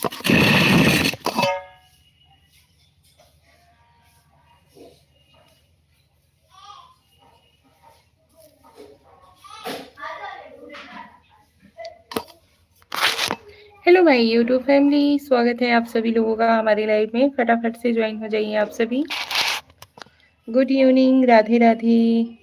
Hello भाई YouTube family, स्वागत है आप सभी लोगों का हमारी लाइव में। फटाफट से ज्वाइन हो जाइए आप सभी। Good evening, Radhe Radhe.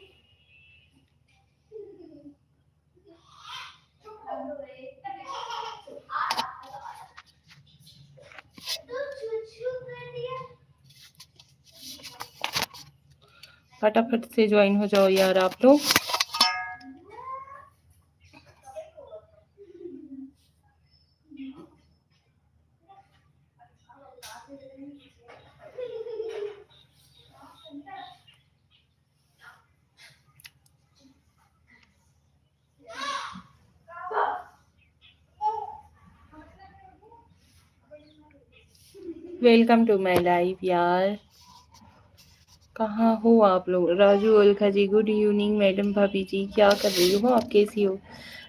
फटाफट से ज्वाइन हो जाओ यार आप लोग। वेलकम टू माय लाइव यार। कहाँ हो आप लोग? राजू अलखा जी गुड इवनिंग। मैडम भाभी जी क्या कर रही हो आप? कैसी हो?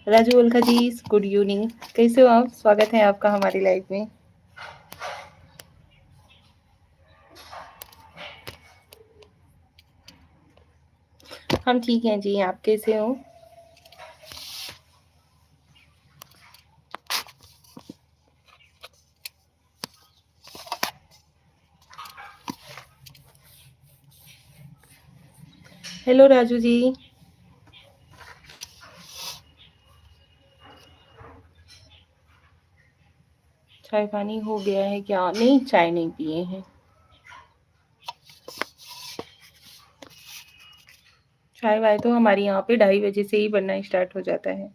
राजू अलखा जी गुड इवनिंग, कैसे हो आप? स्वागत है आपका हमारी लाइव में। हम ठीक हैं जी, आप कैसे हो? हेलो राजू जी। चाय पानी हो गया है क्या? नहीं, चाय नहीं पिए हैं। चाय वाय तो हमारे यहाँ पे 2:30 बजे से ही बनना स्टार्ट हो जाता है,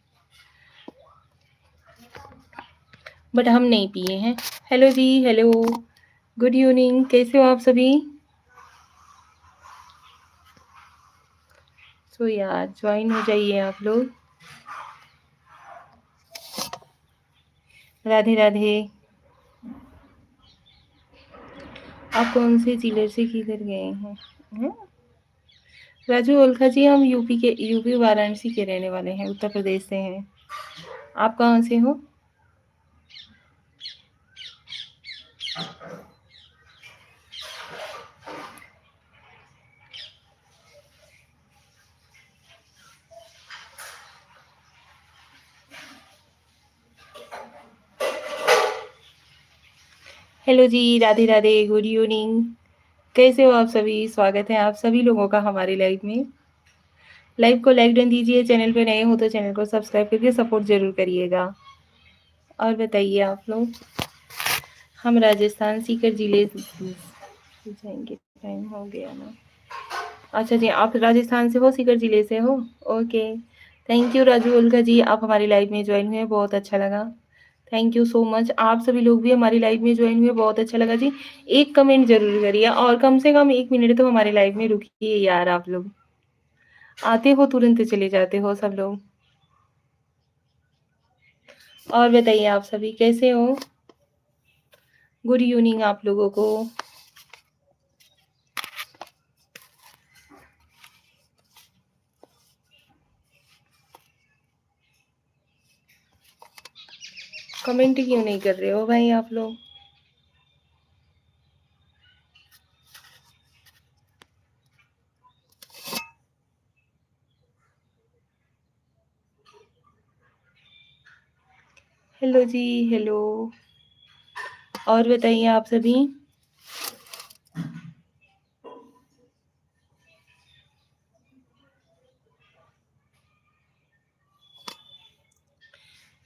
बट हम नहीं पिए हैं। हेलो जी, हेलो, गुड इवनिंग, कैसे हो आप सभी? सो यार ज्वाइन हो जाइए आप लोग। राधे राधे। आप कौन से जिले से किधर गए हैं? राजू ओलखा जी, हम यूपी वाराणसी के रहने वाले हैं, उत्तर प्रदेश से हैं। आप कहाँ से हो? हेलो जी, राधे राधे, गुड इवनिंग, कैसे हो आप सभी? स्वागत है आप सभी लोगों का हमारी लाइव में। लाइव को लाइक डन दीजिए, चैनल पे नए हो तो चैनल को सब्सक्राइब करके सपोर्ट जरूर करिएगा। और बताइए आप लोग। हम राजस्थान सीकर जिले से जाएंगे, टाइम हो गया ना। अच्छा जी, आप राजस्थान से हो, सीकर जिले से हो? ओके, थैंक यू राजू उल्का जी, आप हमारी लाइव में ज्वाइन हुए, बहुत अच्छा लगा। Thank you so much. आप सभी लोग भी हमारी लाइव में ज्वाइन हुए, बहुत अच्छा लगा जी। एक कमेंट जरूर करिए और कम से कम 1 मिनट तो हमारी लाइव में रुकिए यार। आप लोग आते हो तुरंत चले जाते हो सब लोग। और बताइए आप सभी कैसे हो? गुड इवनिंग आप लोगों को। कमेंट क्यों नहीं कर रहे हो भाई आप लोग? हेलो जी, हेलो, और बताइए आप सभी।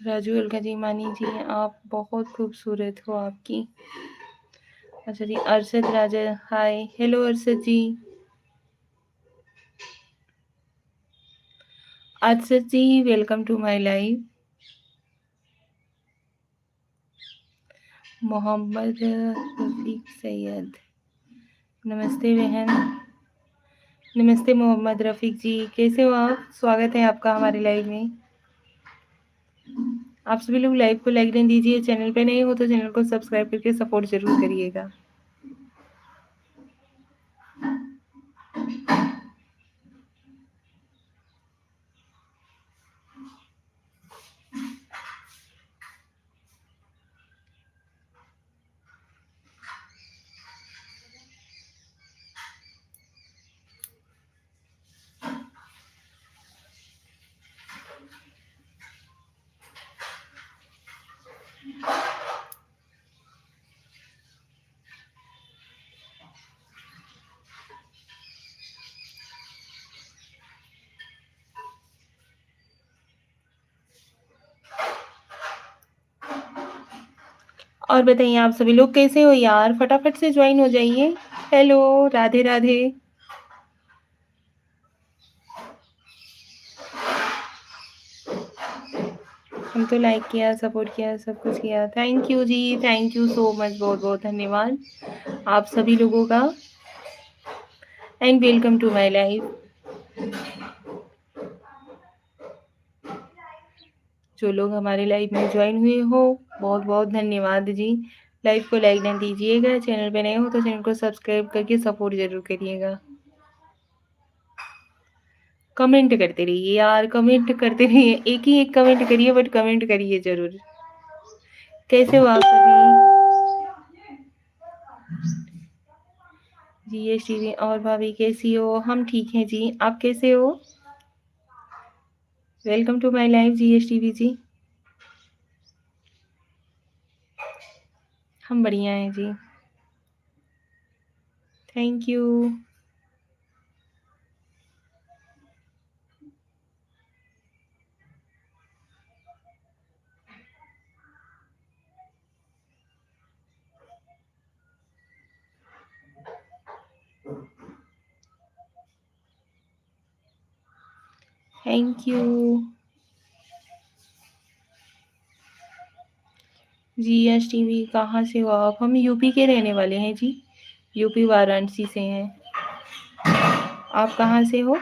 राजू अलका जी, मानी जी, आप बहुत खूबसूरत हो आपकी। अच्छा जी, Arshad Raja, hi, hello Arshad ji. Arshad ji, welcome to my live. Mohammad Rafiq Syed, नमस्ते बहन। नमस्ते मोहम्मद रफीक जी, कैसे हो आप? स्वागत है आपका हमारे लाइव में। आप सभी लोग लाइव को लाइक दें दीजिए, चैनल पे नए हो तो चैनल को सब्सक्राइब करके सपोर्ट जरूर करिएगा। और बताइए आप सभी लोग कैसे हो यार? फटाफट से ज्वाइन हो जाइए। हेलो, राधे राधे। हम तो लाइक किया, सपोर्ट किया, सब कुछ किया। थैंक यू जी, थैंक यू सो मच, बहुत बहुत धन्यवाद आप सभी लोगों का। And welcome to my life. जो लोग हमारे लाइव में ज्वाइन हुए हो, बहुत बहुत धन्यवाद जी। लाइव को लाइक न दीजिएगा, चैनल पे नए हो तो चैनल को सब्सक्राइब करके सपोर्ट जरूर करिएगा। कमेंट करते रहिए यार, कमेंट करते रहिए, एक ही एक कमेंट करिए बट कमेंट करिए जरूर। कैसे हो आप सभी? जी ये टीवी और भाभी कैसी हो? हम ठीक हैं जी, आप कैसे हो? Welcome to my live GSTV ji. हम बढ़िया हैं जी, thank you. Thank you GSTV. कहाँ से हो आप? हम यूपी के रहने वाले हैं जी, यूपी वाराणसी से हैं। आप कहाँ से हो?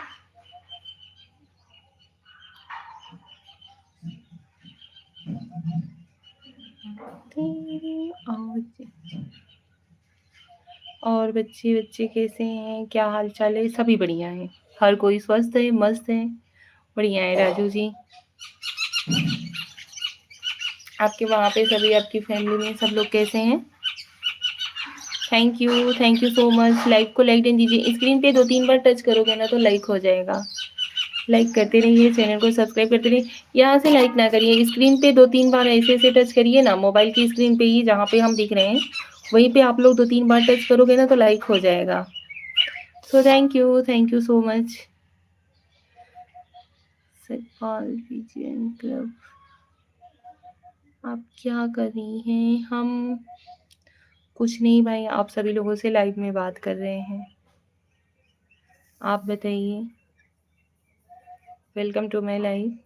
तेरी आवाज़। और बच्चे बच्चे कैसे हैं? क्या हाल चाल है? सभी बढ़िया हैं, हर कोई स्वस्थ है, मस्त है, बढ़िया है। राजू जी, आपके वहाँ पे सभी, आपकी फैमिली में सब लोग कैसे हैं? Thank you so much. Like को लाइक दें दीजिए, स्क्रीन पे 2-3 बार टच करोगे ना तो लाइक हो जाएगा। लाइक करते रहिए, चैनल को सब्सक्राइब करते रहिए। यहाँ से लाइक ना करिए, स्क्रीन पे 2-3 बार ऐसे ऐसे टच करिए ना, मोबाइल की स्क्रीन पे ही जहाँ पे हम दिख रहे हैं वहीं पे आप लोग 2-3 बार टच करोगे ना तो लाइक हो जाएगा। So thank you so much. Satpal Vijayan club, आप क्या कर रही हैं? हम कुछ नहीं भाई, आप सभी लोगों से लाइव में बात कर रहे हैं। आप बताइए। Welcome to my live.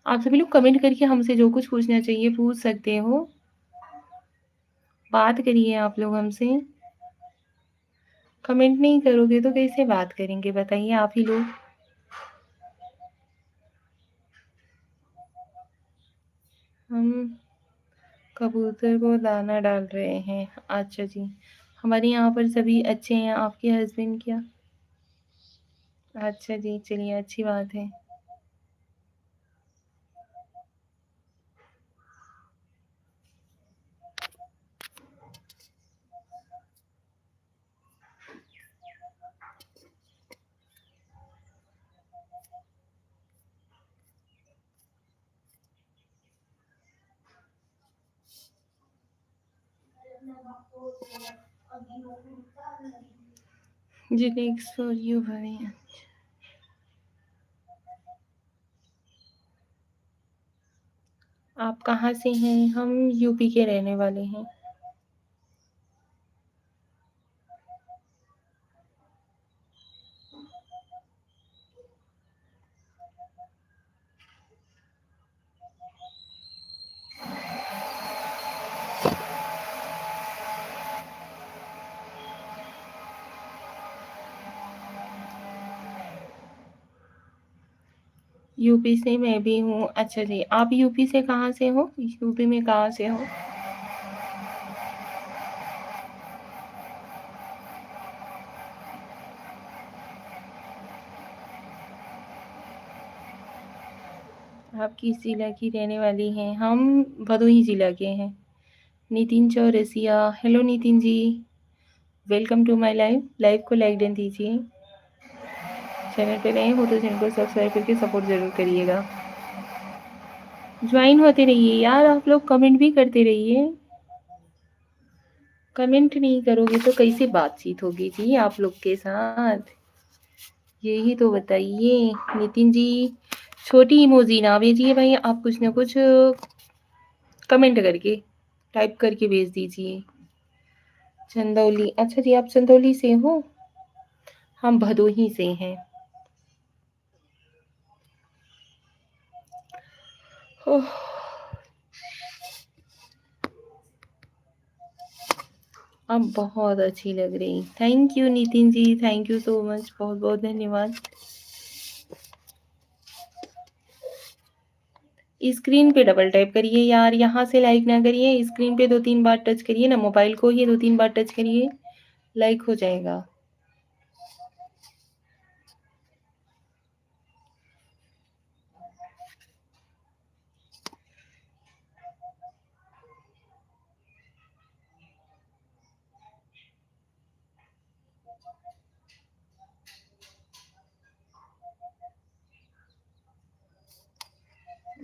आप सभी लोग कमेंट करके हमसे जो कुछ पूछना चाहिए पूछ सकते हो। बात करिए आप लोग हमसे। कमेंट नहीं करोगे तो कैसे बात करेंगे बताइए आप ही लोग। हम कबूतर को दाना डाल रहे हैं। अच्छा जी, हमारे यहाँ पर सभी अच्छे हैं। आपके हस्बैंड क्या? अच्छा जी, चलिए अच्छी बात है। जी नेक्स्ट फॉर यू भाई। आप कहाँ से हैं? हम यूपी के रहने वाले हैं। यूपी से मैं भी हूँ। अच्छा जी, आप यूपी से कहाँ से हो? यूपी में कहाँ से हो? आप किस जिला की रहने वाली हैं? हम भदोही जिला के हैं। Nitin Chaurasia, hello Nitin ji, welcome to my live. Live को लाइक दें दीजिए, चैनल पे नए हो तो चैनल को सब्सक्राइब करके सपोर्ट जरूर करिएगा। ज्वाइन होते रहिए यार, आप लोग कमेंट भी करते रहिए। कमेंट नहीं करोगे तो कैसे बातचीत होगी जी आप लोग के साथ, यही तो बताइए। नितिन जी, छोटी इमोजी ना भेजिए भाई, आप कुछ ना कुछ कमेंट करके टाइप करके भेज दीजिए। चंदौली, अच्छा जी आप चंदौली से हो, हम भदोही से हैं। ओह, अब बहुत अच्छी लग रही। Thank you Nitin ji, thank you so much, बहुत बहुत धन्यवाद। स्क्रीन पे डबल टैप करिए यार, यहाँ से लाइक ना करिए, स्क्रीन पे 2-3 बार टच करिए ना, मोबाइल को ही 2-3 बार टच करिए, लाइक हो जाएगा।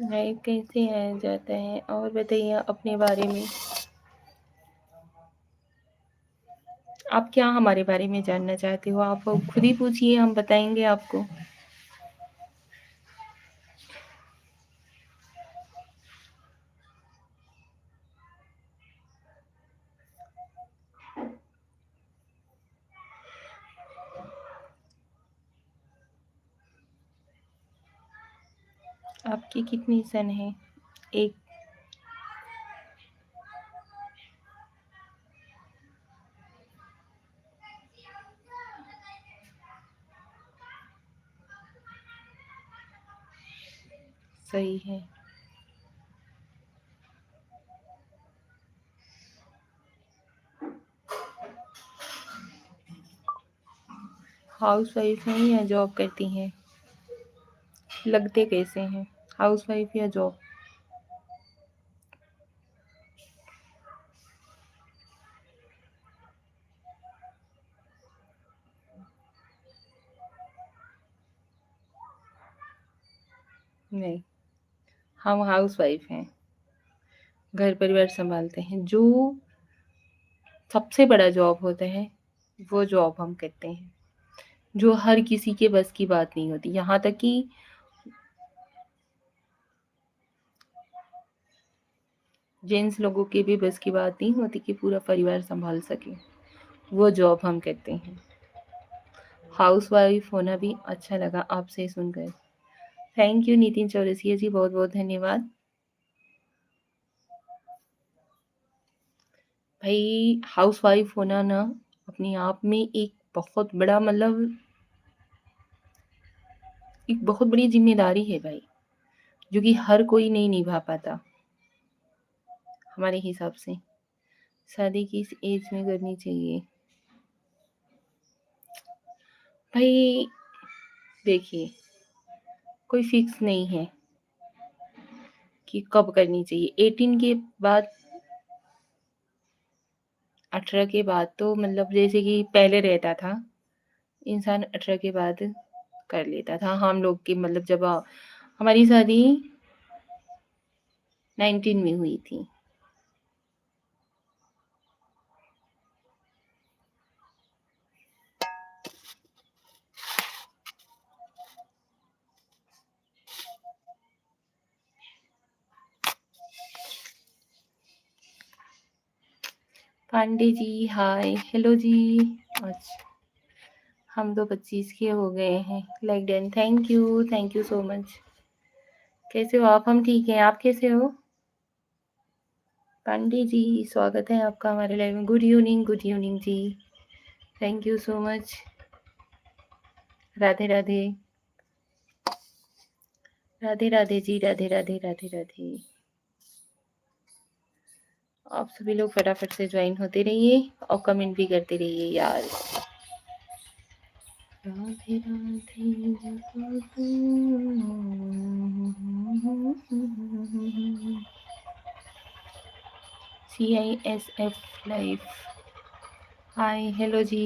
लाइक कैसे आ जाता है, और बताइए अपने बारे में। आप क्या हमारे बारे में जानना चाहते हो, आप खुद ही पूछिए, हम बताएंगे आपको। आपकी कितनी सन है? एक। सही है। हाउस वाइफ हैं या जॉब करती हैं? लगते कैसे हैं, हाउस वाइफ या जॉब? नहीं, हम हाउस वाइफ हैं, घर परिवार संभालते हैं। जो सबसे बड़ा जॉब होता है वो जॉब हम करते हैं, जो हर किसी के बस की बात नहीं होती। यहाँ तक कि जेंट्स लोगों के भी बस की बात नहीं होती कि पूरा परिवार संभाल सके, वो जॉब हम करते हैं। हाउस वाइफ होना भी अच्छा लगा आपसे सुनकर। थैंक यू नितिन चौरसिया जी, बहुत बहुत धन्यवाद। भाई हाउस वाइफ होना ना अपने आप में एक बहुत बड़ा मतलब एक बहुत बड़ी जिम्मेदारी है भाई, जो कि हर कोई नहीं निभा पाता हमारे हिसाब से। शादी किस एज में करनी चाहिए? भाई देखिए, कोई फिक्स नहीं है कि कब करनी चाहिए। 18 के बाद, 18 के बाद तो मतलब जैसे कि पहले रहता था, इंसान 18 के बाद कर लेता था। हम लोग की मतलब जब हमारी शादी 19 में हुई थी। पांडे जी हाय, हेलो जी। अच्छा, हम तो 25 के हो गए हैं। Like done, thank you so much. कैसे हो आप? हम ठीक हैं, आप कैसे हो? पांडे जी स्वागत है आपका हमारे लाइव में। गुड इवनिंग जी, thank you so much. Radhe Radhe, Radhe Radhe ji, Radhe Radhe Radhe Radhe. आप सभी लोग फटाफट से ज्वाइन होते रहिए और कमेंट भी करते रहिए यार। Radhe Radhe. CISF life, hi hello जी।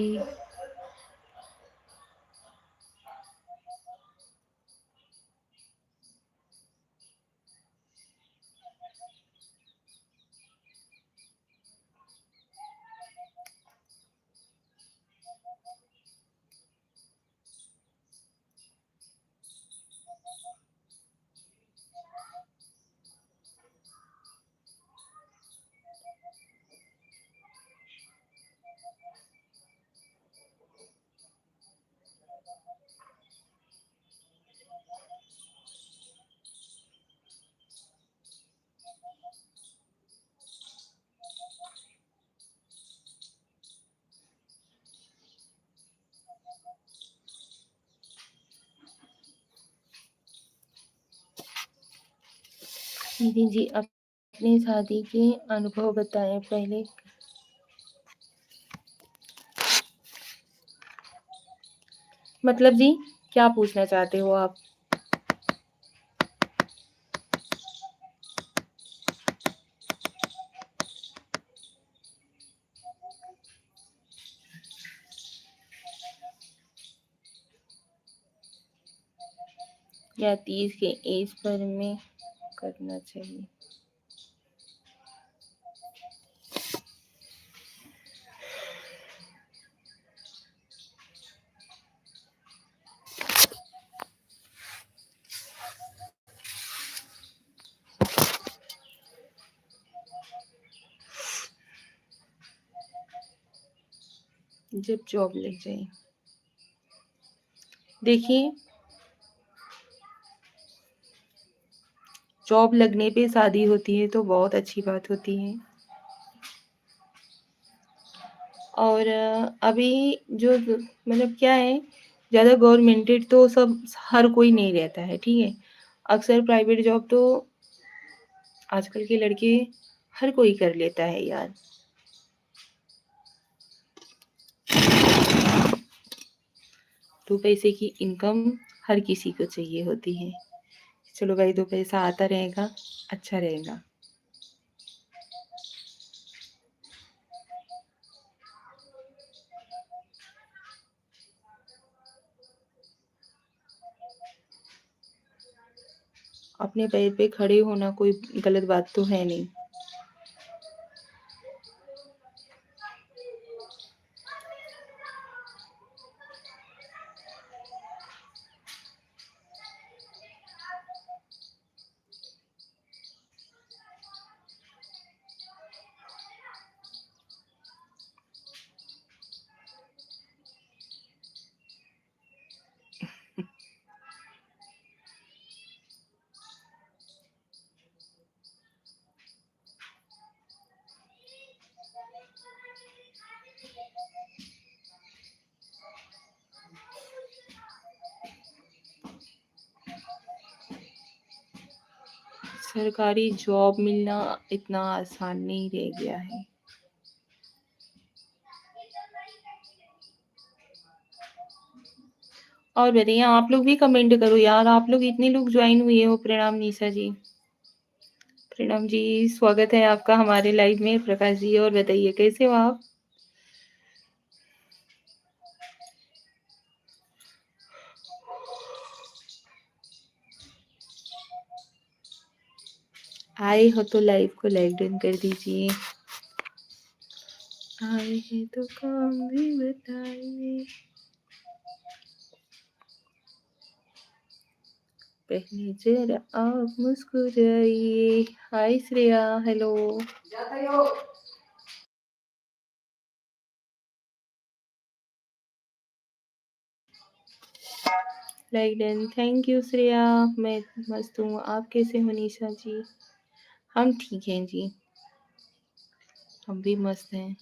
दीदी जी अपनी शादी के अनुभव बताएं पहले। मतलब जी क्या पूछना चाहते हो आप? या 30 के एज पर में करना चाहिए? जब जॉब लग जाए। देखिए, जॉब लगने पे शादी होती है तो बहुत अच्छी बात होती है। और अभी जो मतलब क्या है, ज़्यादा गवर्नमेंटेड तो सब हर कोई नहीं रहता है, ठीक है? अक्सर प्राइवेट जॉब तो आजकल के लड़के हर कोई कर लेता है यार। दो पैसे की इनकम हर किसी को चाहिए होती है। चलो भाई, दो पैसा आता रहेगा, अच्छा रहेगा। अपने पैर पे खड़े होना कोई गलत बात तो है नहीं। सरकारी जॉब मिलना इतना आसान नहीं रह गया है। और बताइए, आप लोग भी कमेंट करो यार, आप लोग इतने लोग ज्वाइन हुए हो। प्रणाम निशा जी। प्रणाम जी, स्वागत है आपका हमारे लाइव में। प्रकाश जी, और बताइए कैसे हो आप? आए हो तो लाइव को लाइक डन कर दीजिए। आए हैं तो काम भी बताइए। पहले जरा आप मुस्कुराइए। Hi Shreya, hello. Like done, thank you Shreya. मैं मस्त हूँ, आप कैसे हो निशा जी? हम ठीक हैं जी, हम भी मस्त हैं।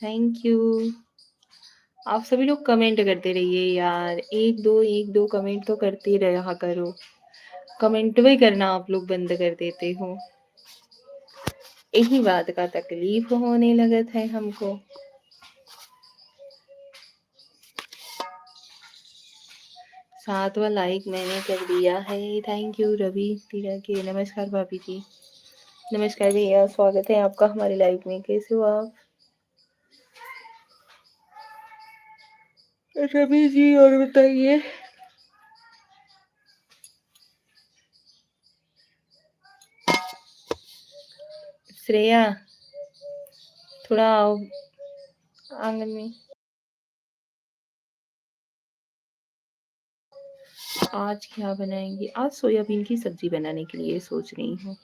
Thank you. आप सभी लोग कमेंट करते रहिए यार, एक दो कमेंट तो करते रहा करो। कमेंट भी करना आप लोग बंद कर देते हो। यही बात का तकलीफ होने लगत है हमको। 7वां लाइक मैंने कर दिया है। थैंक यू रवि तीरा के। नमस्कार भाभी जी। नमस्कार भैया, स्वागत है आपका हमारे लाइव में। कैसे हो आप? रवि जी और बताइए। श्रेया, थोड़ा आओ आंगन में। आज क्या बनाएंगे? आज सोयाबीन की सब्जी बनाने के लिए सोच रही हूँ।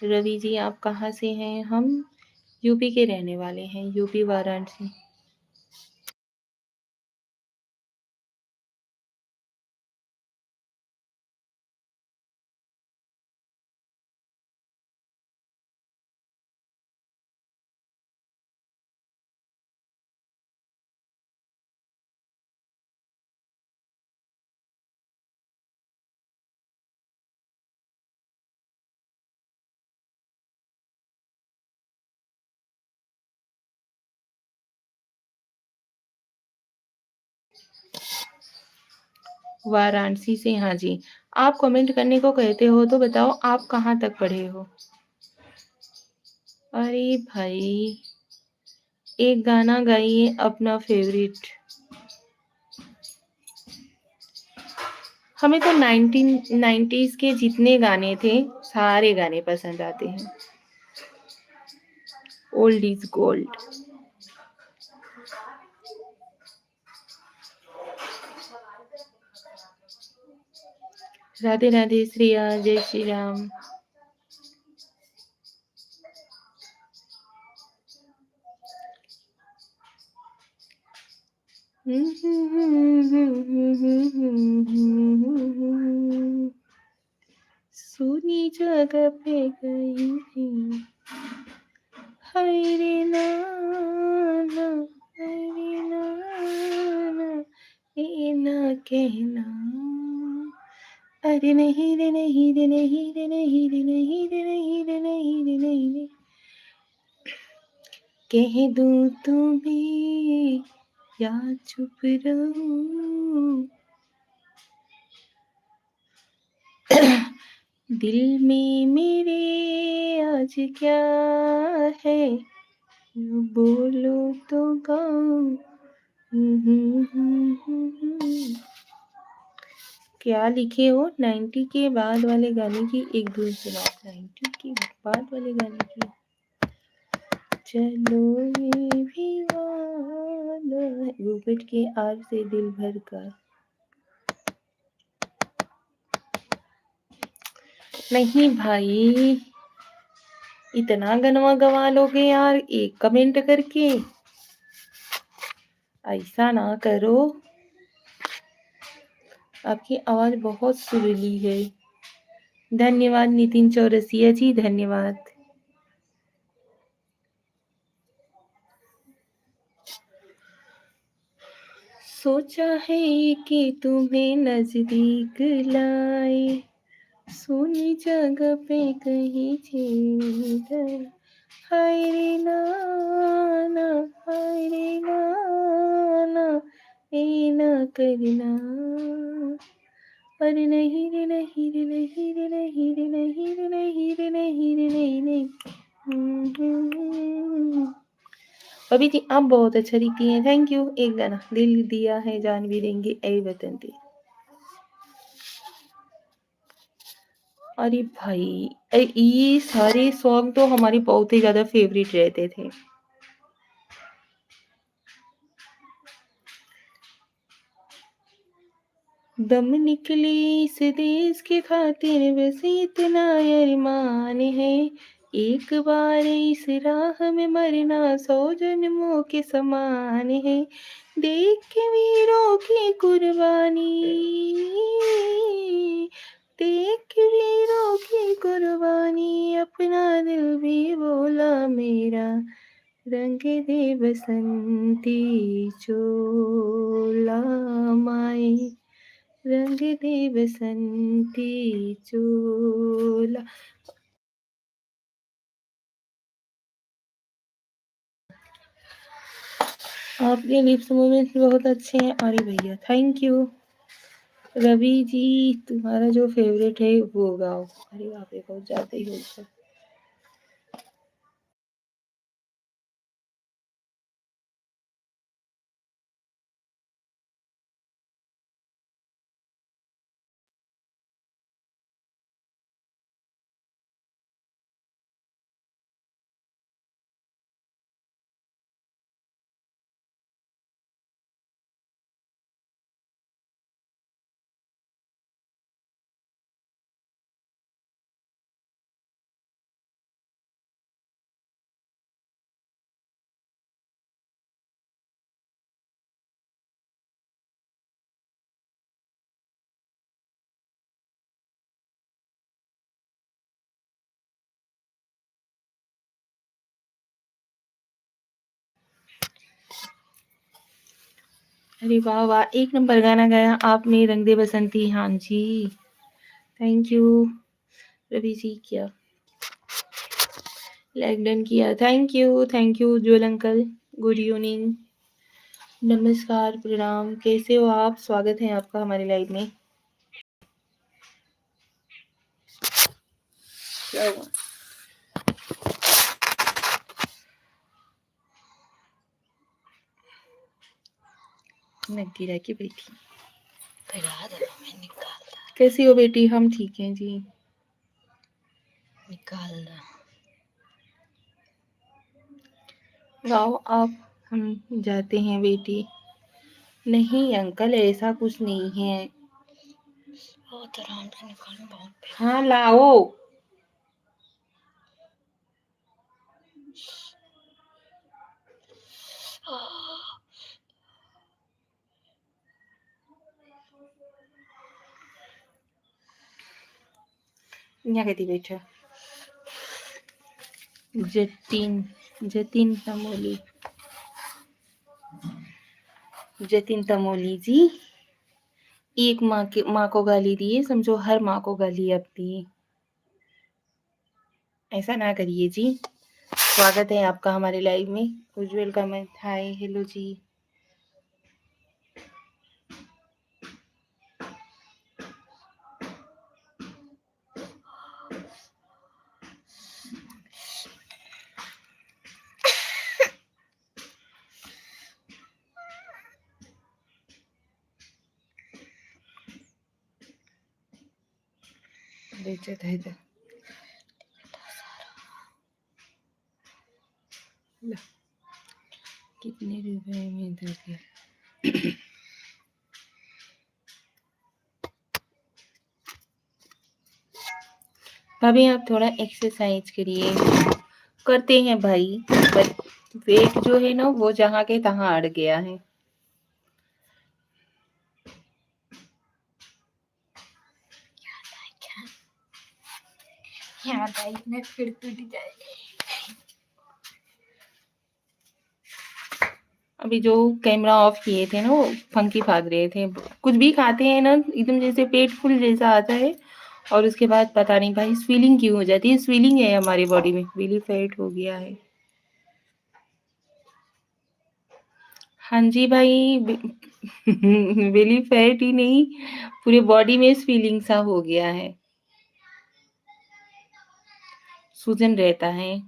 रवि जी आप कहाँ से हैं? हम यूपी के रहने वाले हैं, यूपी वाराणसी। वाराणसी से, हाँ जी। आप कमेंट करने को कहते हो तो बताओ आप कहाँ तक पढ़े हो? अरे भाई, एक गाना गाइए अपना फेवरेट। हमें तो 1990s के जितने गाने थे सारे गाने पसंद आते हैं। Old is gold. Radhe Radhe Shreya, जय श्री राम। सुनी जगह पे गई थी, हाय रे नाना, हाय रे नाना, ये ना कहना, अरे नहीं रे नहीं रे नहीं रे नहीं रे नहीं रे नहीं रे नहीं रे नहीं रे, कह दूं तुम्हें या चुप रहूं, दिल में मेरे आज क्या है, बोलो तो गाऊं। क्या लिखे हो? 90 के बाद वाले गाने की एक धुन सुनाओ। 90 के बाद वाले गाने की, चलो ये भी वादा है, रूपेट के आर से दिल भर का। नहीं भाई, इतना गनवा गवा लोगे यार एक कमेंट करके, ऐसा ना करो। आपकी आवाज बहुत सुरीली है। धन्यवाद नितिन चौरसिया जी, धन्यवाद। सोचा है कि तुम्हें नजदीक लाए, सोनी जगह पे कहीं छीन, हाय रे नाना, हाय रे नाना, ये ना करना, अरे नहीं रे नहीं रे नहीं रे नहीं रे नहीं रे नहीं रे नहीं रे नहीं नहीं। अभी थी आप बहुत अच्छा लिखती हैं, थैंक यू। एक गाना दिल दिया है जान भी देंगे ऐ वतन दी। अरे भाई, ये सारे सॉन्ग तो हमारे बहुत ही ज्यादा फेवरेट रहते थे। दम निकली इस देश के खातिर बस इतना अरमान है, एक बार इस राह में मरना 100 जन्मों के समान है, देख के वीरों की कुर्बानी, देख के वीरों की कुर्बानी, अपना दिल भी बोला मेरा, रंग दे बसंती चोला माए, रंग दे बसंती चोला। आपके लिप्स मूवमेंट बहुत अच्छे हैं। अरे भैया थैंक यू। रवि जी, तुम्हारा जो फेवरेट है वो गाओ। अरे बाप रे, बहुत ज्यादा ही हो गया। अरे वाह वाह, एक नंबर गाना गाया आपने, रंग दे बसंती। हाँ जी, थैंक यू रवि जी। क्या लाइक डन किया, thank you Ujjwal uncle. Good evening. नमस्कार, प्रणाम, कैसे हो आप? स्वागत है आपका हमारे लाइव में। क्या हुआ? मैं गिरा के बैठी। कैसी हो बेटी? हम ठीक हैं जी। निकाल लाओ आप, हम जाते हैं बेटी। नहीं अंकल, ऐसा कुछ नहीं है। बहुत आराम से निकालो, बहुत। हाँ लाओ। यहाँ कहती बैठा। जतिन तमोली जी, एक माँ को गाली दिए, समझो हर माँ को गाली अब दी। ऐसा ना करिए जी। स्वागत है आपका हमारे लाइव में। उज्जवल कमेंट, हाय, हेलो जी। बेचत है इधर। कितने रुपए में दोगे? भाभी आप थोड़ा एक्सरसाइज करिए। करते हैं भाई, पर वेट जो है ना वो जहाँ के तहाँ अड़ गया है। फिर टूट जाए। अभी जो कैमरा ऑफ किए थे ना वो फंकी फाद रहे थे। कुछ भी खाते हैं ना एकदम जैसे पेट फुल जैसा आता है, और उसके बाद पता नहीं भाई स्वेलिंग क्यों हो जाती है। स्वेलिंग है हमारी बॉडी में, बेली फैट हो गया है। हाँ जी भाई, बेली फैट ही नहीं, पूरे बॉडी में स्वेलिंग सा हो गया है, सूजन रहता है।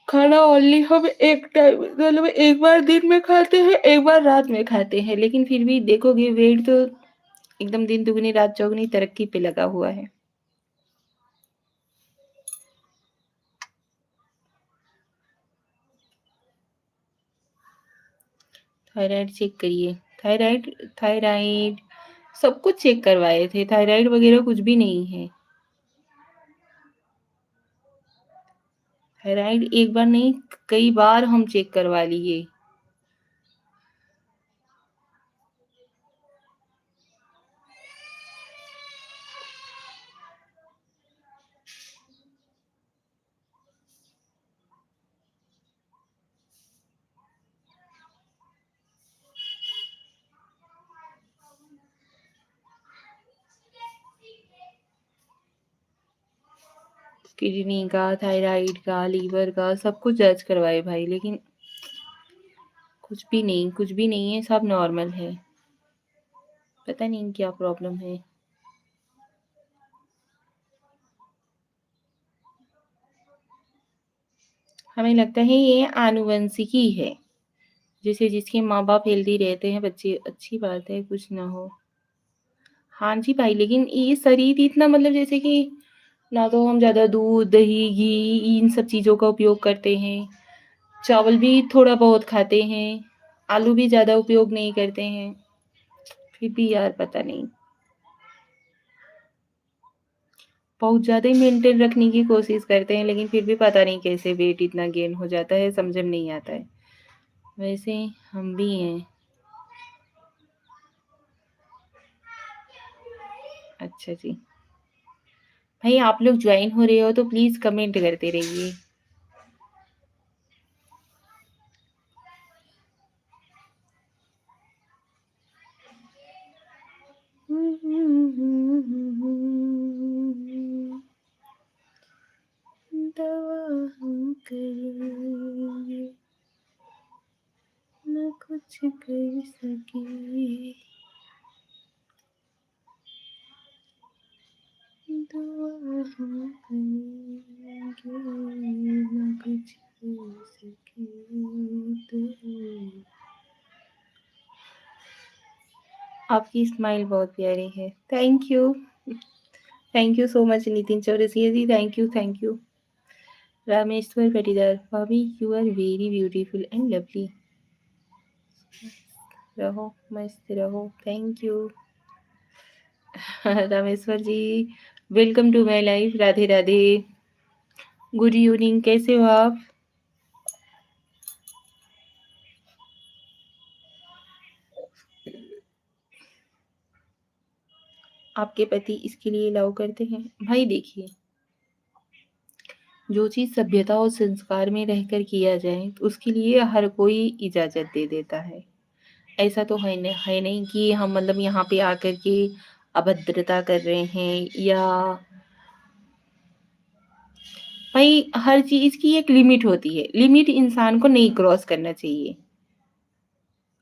खाना ओनली हम एक टाइम, मतलब एक बार दिन में खाते हैं, एक बार रात में खाते हैं, लेकिन फिर भी देखोगे वेट तो एकदम दिन दुगनी रात चौगनी तरक्की पे लगा हुआ है। थायराइड चेक करिए। थायराइड थायराइड सब कुछ चेक करवाए थे, थायराइड वगैरह कुछ भी नहीं है। थायराइड एक बार नहीं कई बार हम चेक करवा लिए। किडनी का, थायराइड का, लीवर का सब कुछ जांच करवाए भाई, लेकिन कुछ भी नहीं, कुछ भी नहीं है, सब नॉर्मल है। पता नहीं क्या प्रॉब्लम है। हमें लगता है ये आनुवंशिकी है, जैसे जिसके माँ बाप हेल्दी रहते हैं बच्चे अच्छी बात है, कुछ ना हो। हाँ जी भाई, लेकिन ये शरीर इतना मतलब जैसे कि ना तो हम ज़्यादा दूध, दही, घी इन सब चीज़ों का उपयोग करते हैं, चावल भी थोड़ा बहुत खाते हैं, आलू भी ज़्यादा उपयोग नहीं करते हैं, फिर भी यार पता नहीं, बहुत ज़्यादा ही मेंटेन रखने की कोशिश करते हैं, लेकिन फिर भी पता नहीं कैसे वेट इतना गेन हो जाता है, समझ में नहीं आता है। वैसे हम भी हैं। अच्छा जी, भाई आप लोग ज्वाइन हो रहे हो तो प्लीज़ कमेंट करते रहिए। दवा हम करेंगे। कुछ कर सके, दुआ हम करेंगे ना कुछ कर सके तो। आपकी स्माइल बहुत प्यारी है। Thank you so much Nitin Chaurasia ji, thank you. Rameshwar Patidar, भाभी you are very beautiful and lovely. रहो, मस्त रहो, thank you. Rameshwar ji, welcome to my life. Radhe Radhe, good evening, कैसे हो आप? आपके पति इसके लिए लव करते हैं? भाई देखिए, जो चीज़ सभ्यता और संस्कार में रहकर किया जाए तो उसके लिए हर कोई इजाज़त दे देता है। ऐसा तो है नहीं कि हम मतलब यहाँ पे आकर के अभद्रता कर रहे हैं, या भाई हर चीज़ की एक लिमिट होती है, लिमिट इंसान को नहीं क्रॉस करना चाहिए।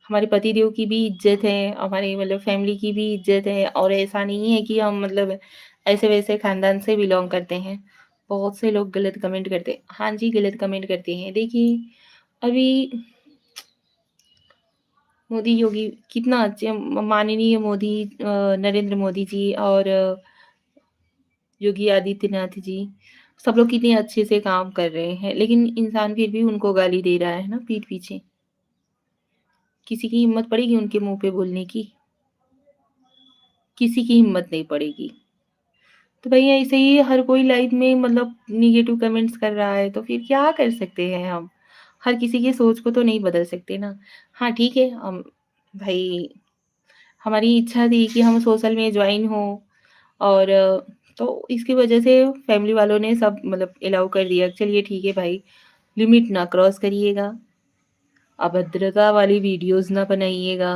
हमारे पतिदेव की भी इज्जत है, हमारी मतलब फैमिली की भी इज्जत है, और ऐसा नहीं है कि हम मतलब ऐसे-वैसे खानदान से बिलॉन्ग करते हैं। बहुत से लोग गलत कमेंट करते हैं। हाँ जी, गलत कमेंट करते हैं। देखिए, अभी मोदी योगी कितना अच्छे माननीय मोदी नरेंद्र मोदी जी और योगी आदित्यनाथ जी, सब लोग कितने अच्छे से काम कर रहे हैं, लेकिन इंसान फिर भी उनको गाली दे रहा है ना पीठ पीछे। किसी की हिम्मत पड़ेगी उनके मुँह पे बोलने की? किसी की हिम्मत नहीं पड़ेगी। तो भई ऐसे ही हर कोई लाइफ में मतलब नेगेटिव कमेंट्स कर रहा है, तो फिर क्या कर सकते हैं हम? हर किसी की सोच को तो नहीं बदल सकते ना। हाँ, ठीक है, भई हमारी इच्छा थी कि हम सोशल में जॉइन हों, और तो इसकी वजह से फैमिली वालों ने सब मतलब अलाउ कर दिया। चलिए ठीक है भाई, लिमिट ना क्रॉस करिएगा, अभद्रता वाली वीडियोज़ ना बनाइएगा।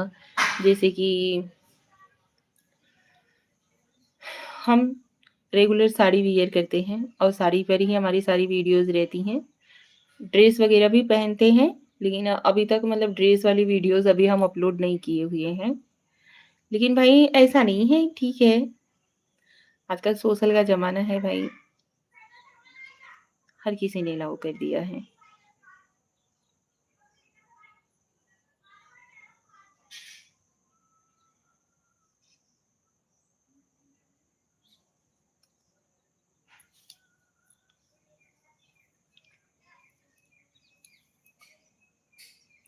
जैसे कि हम रेगुलर साड़ी वियर करते हैं और साड़ी पर ही हमारी सारी वीडियोज़ रहती हैं। ड्रेस वगैरह भी पहनते हैं, लेकिन अभी तक मतलब ड्रेस वाली वीडियोज़ अभी हम अपलोड नहीं किए हुए हैं। लेकिन भाई ऐसा नहीं है, ठीक है, आजकल सोशल का ज़माना है भाई, हर किसी ने अलाउ कर दिया है।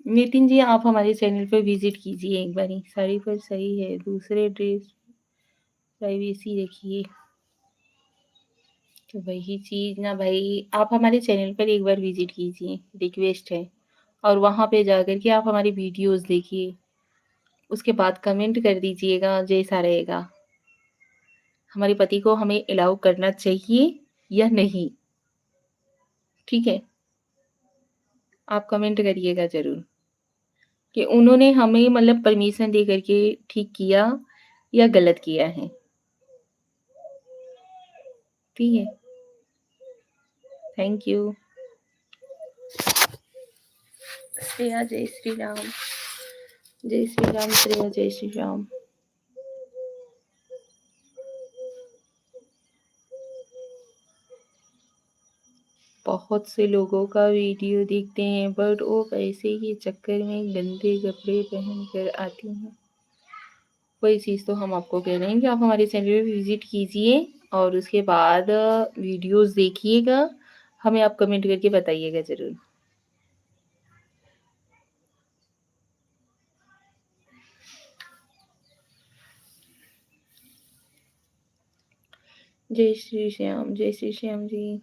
नितिन जी, आप हमारे चैनल पे विज़िट कीजिए एक बारी, साड़ी पर सही है, दूसरे ड्रेस प्राइवेसी रखिए। तो वही चीज़ ना भाई, आप हमारे चैनल पर एक बार विज़िट कीजिए, रिक्वेस्ट है। और वहाँ पे जाकर के आप हमारी वीडियोज़ देखिए, उसके बाद कमेंट कर दीजिएगा जैसा रहेगा। हमारे पति को हमें अलाउ करना चाहिए या नहीं, ठीक है? आप कमेंट करिएगा ज़रूर कि उन्होंने हमें मतलब परमिशन दे कर के ठीक किया या गलत किया है, ठीक है? Thank you. श्रेया जय श्री राम, जय श्री राम श्रेया, जय श्री राम। बहुत से लोगों का वीडियो देखते हैं, बट वो पैसे के चक्कर में गंदे कपड़े पहन कर आती हैं। वही चीज़ तो हम आपको कह रहे हैं कि आप हमारे चैनल पे विज़िट कीजिए और उसके बाद वीडियोज़ देखिएगा, हमें आप कमेंट करके बताइएगा ज़रूर। जय श्री श्याम जी।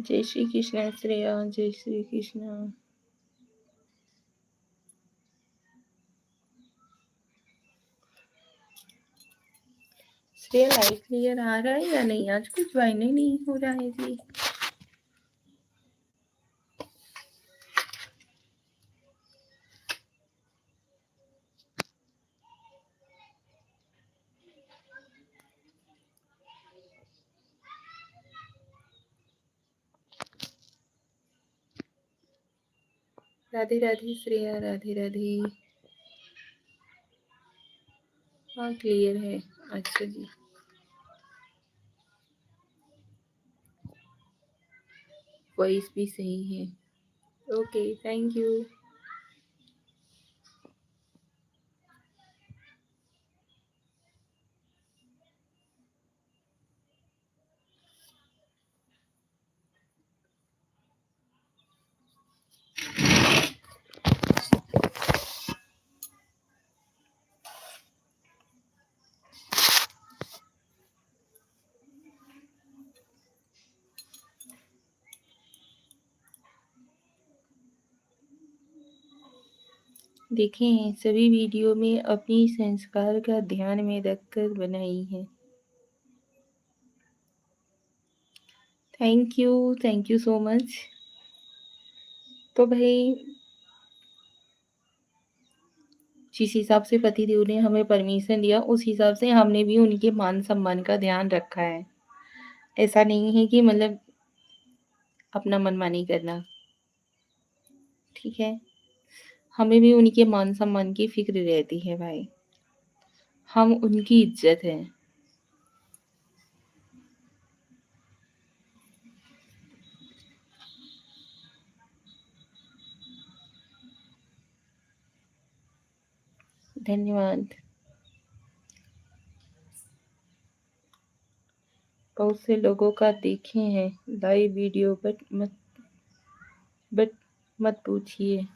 जय श्री कृष्ण श्रेया, जय श्री कृष्ण। श्रेया लाइव क्लियर आ रहा है या नहीं? आज कुछ ज्वाइन ही नहीं हो रहा है जी। राधे राधे श्रेया, राधे राधे। हाँ क्लियर है। अच्छा जी, वॉइस भी सही है। Okay, thank you. देखें, सभी वीडियो में अपनी संस्कार का ध्यान में रखकर बनाई है। Thank you so much. तो भाई जिस हिसाब से पतिदेव ने हमें परमिशन दिया उस हिसाब से हमने भी उनके मान सम्मान का ध्यान रखा है। ऐसा नहीं है कि मतलब अपना मनमानी करना, ठीक है? हमें भी उनके मान सम्मान की फिक्र रहती है भाई। हम उनकी इज्जत है। धन्यवाद। बहुत से लोगों का देखे हैं लाइव वीडियो, बट मत पूछिए।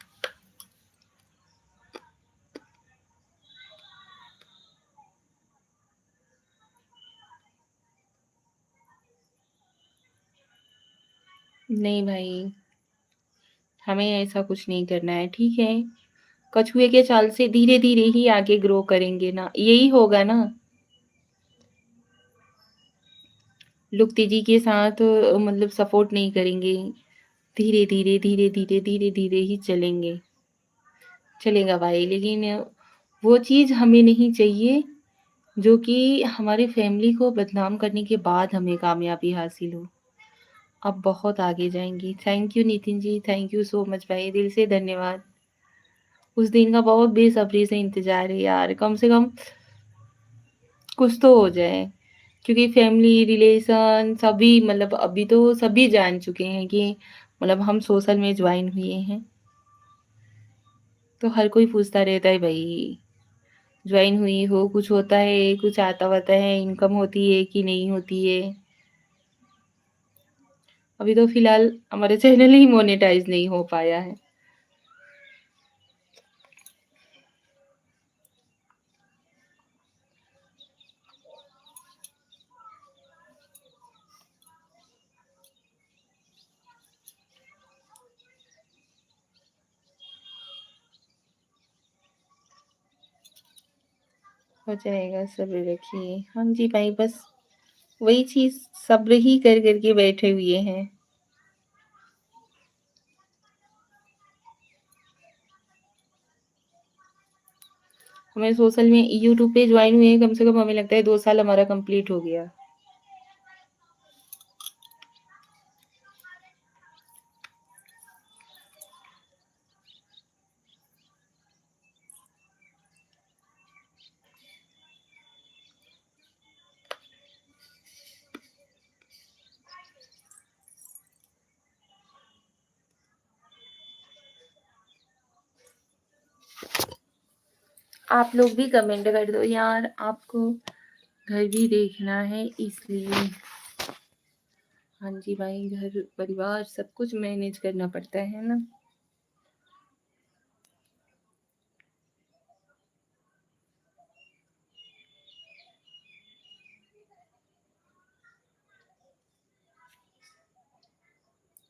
नहीं भाई, हमें ऐसा कुछ नहीं करना है, ठीक है? कछुए के चाल से धीरे धीरे ही आगे ग्रो करेंगे ना, यही होगा ना। लोग तेजी के साथ मतलब सपोर्ट नहीं करेंगे। धीरे धीरे धीरे धीरे धीरे धीरे ही चलेंगे। चलेगा भाई, लेकिन वो चीज़ हमें नहीं चाहिए जो कि हमारी फैमिली को बदनाम करने के बाद हमें कामयाबी हासिल हो। अब बहुत आगे जाएंगी। Thank you Nitin ji, thank you so much भाई, दिल से धन्यवाद। उस दिन का बहुत बेसब्री से इंतजार है यार, कम से कम कुछ तो हो जाए। क्योंकि फैमिली रिलेशन सभी मतलब अभी तो सभी जान चुके हैं कि मतलब हम सोशल में ज्वाइन हुए हैं। तो हर कोई पूछता रहता है भाई, ज्वाइन हुई हो, कुछ होता है, कुछ आता वाता है, इनकम होती है कि नहीं होती है। अभी तो फिलहाल हमारे चैनल ही मोनेटाइज नहीं हो पाया है। हो जाएगा, सब्र रखिए। हाँ जी भाई, बस वही चीज सब्र ही कर करके बैठे हुए हैं। हमें सोशल में यूट्यूब पे ज्वाइन हुए हैं कम से कम हमें लगता है 2 साल हमारा कंप्लीट हो गया। आप लोग भी कमेंट कर दो यार, आपको घर भी देखना है इसलिए। हाँ जी भाई, घर परिवार सब कुछ मैनेज करना पड़ता है ना।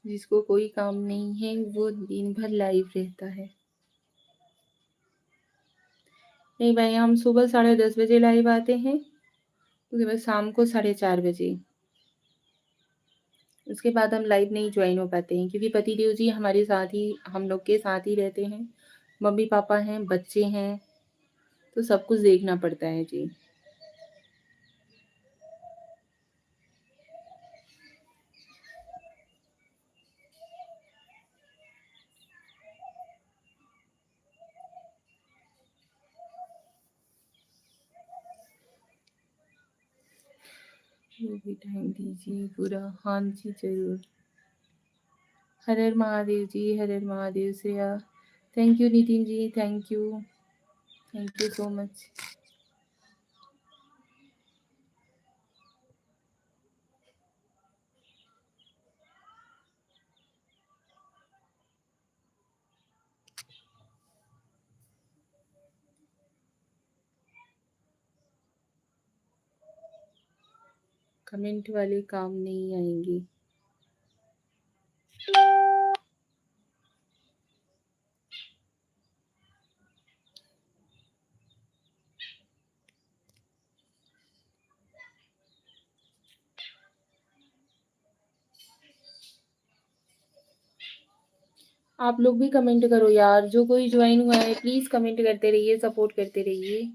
जिसको कोई काम नहीं है वो दिन भर लाइव रहता है। नहीं भाई, हम सुबह 10:30 बजे लाइव आते हैं उसके बाद शाम को 4:30 बजे। उसके बाद हम लाइव नहीं ज्वाइन हो पाते हैं क्योंकि पतिदेव जी हमारे साथ ही, हम लोग के साथ ही रहते हैं। मम्मी पापा हैं, बच्चे हैं, तो सब कुछ देखना पड़ता है जी। वो भी टाइम दीजिए पूरा। हाँ जी ज़रूर। Har Har Mahadev ji, Har Har Mahadev Shreya. Thank you Nitin ji, thank you so much. Comment वाले काम नहीं आएंगे। आप लोग भी कमेंट करो यार, जो कोई ज्वाइन हुआ है प्लीज कमेंट करते रहिए, सपोर्ट करते रहिए।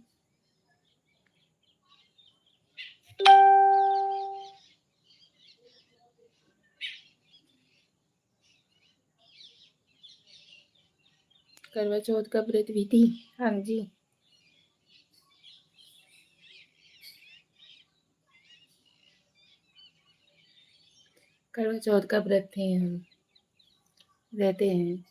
करवा चौथ का व्रत भी थी। हाँ जी, करवा चौथ का व्रत थे हम, रहते हैं।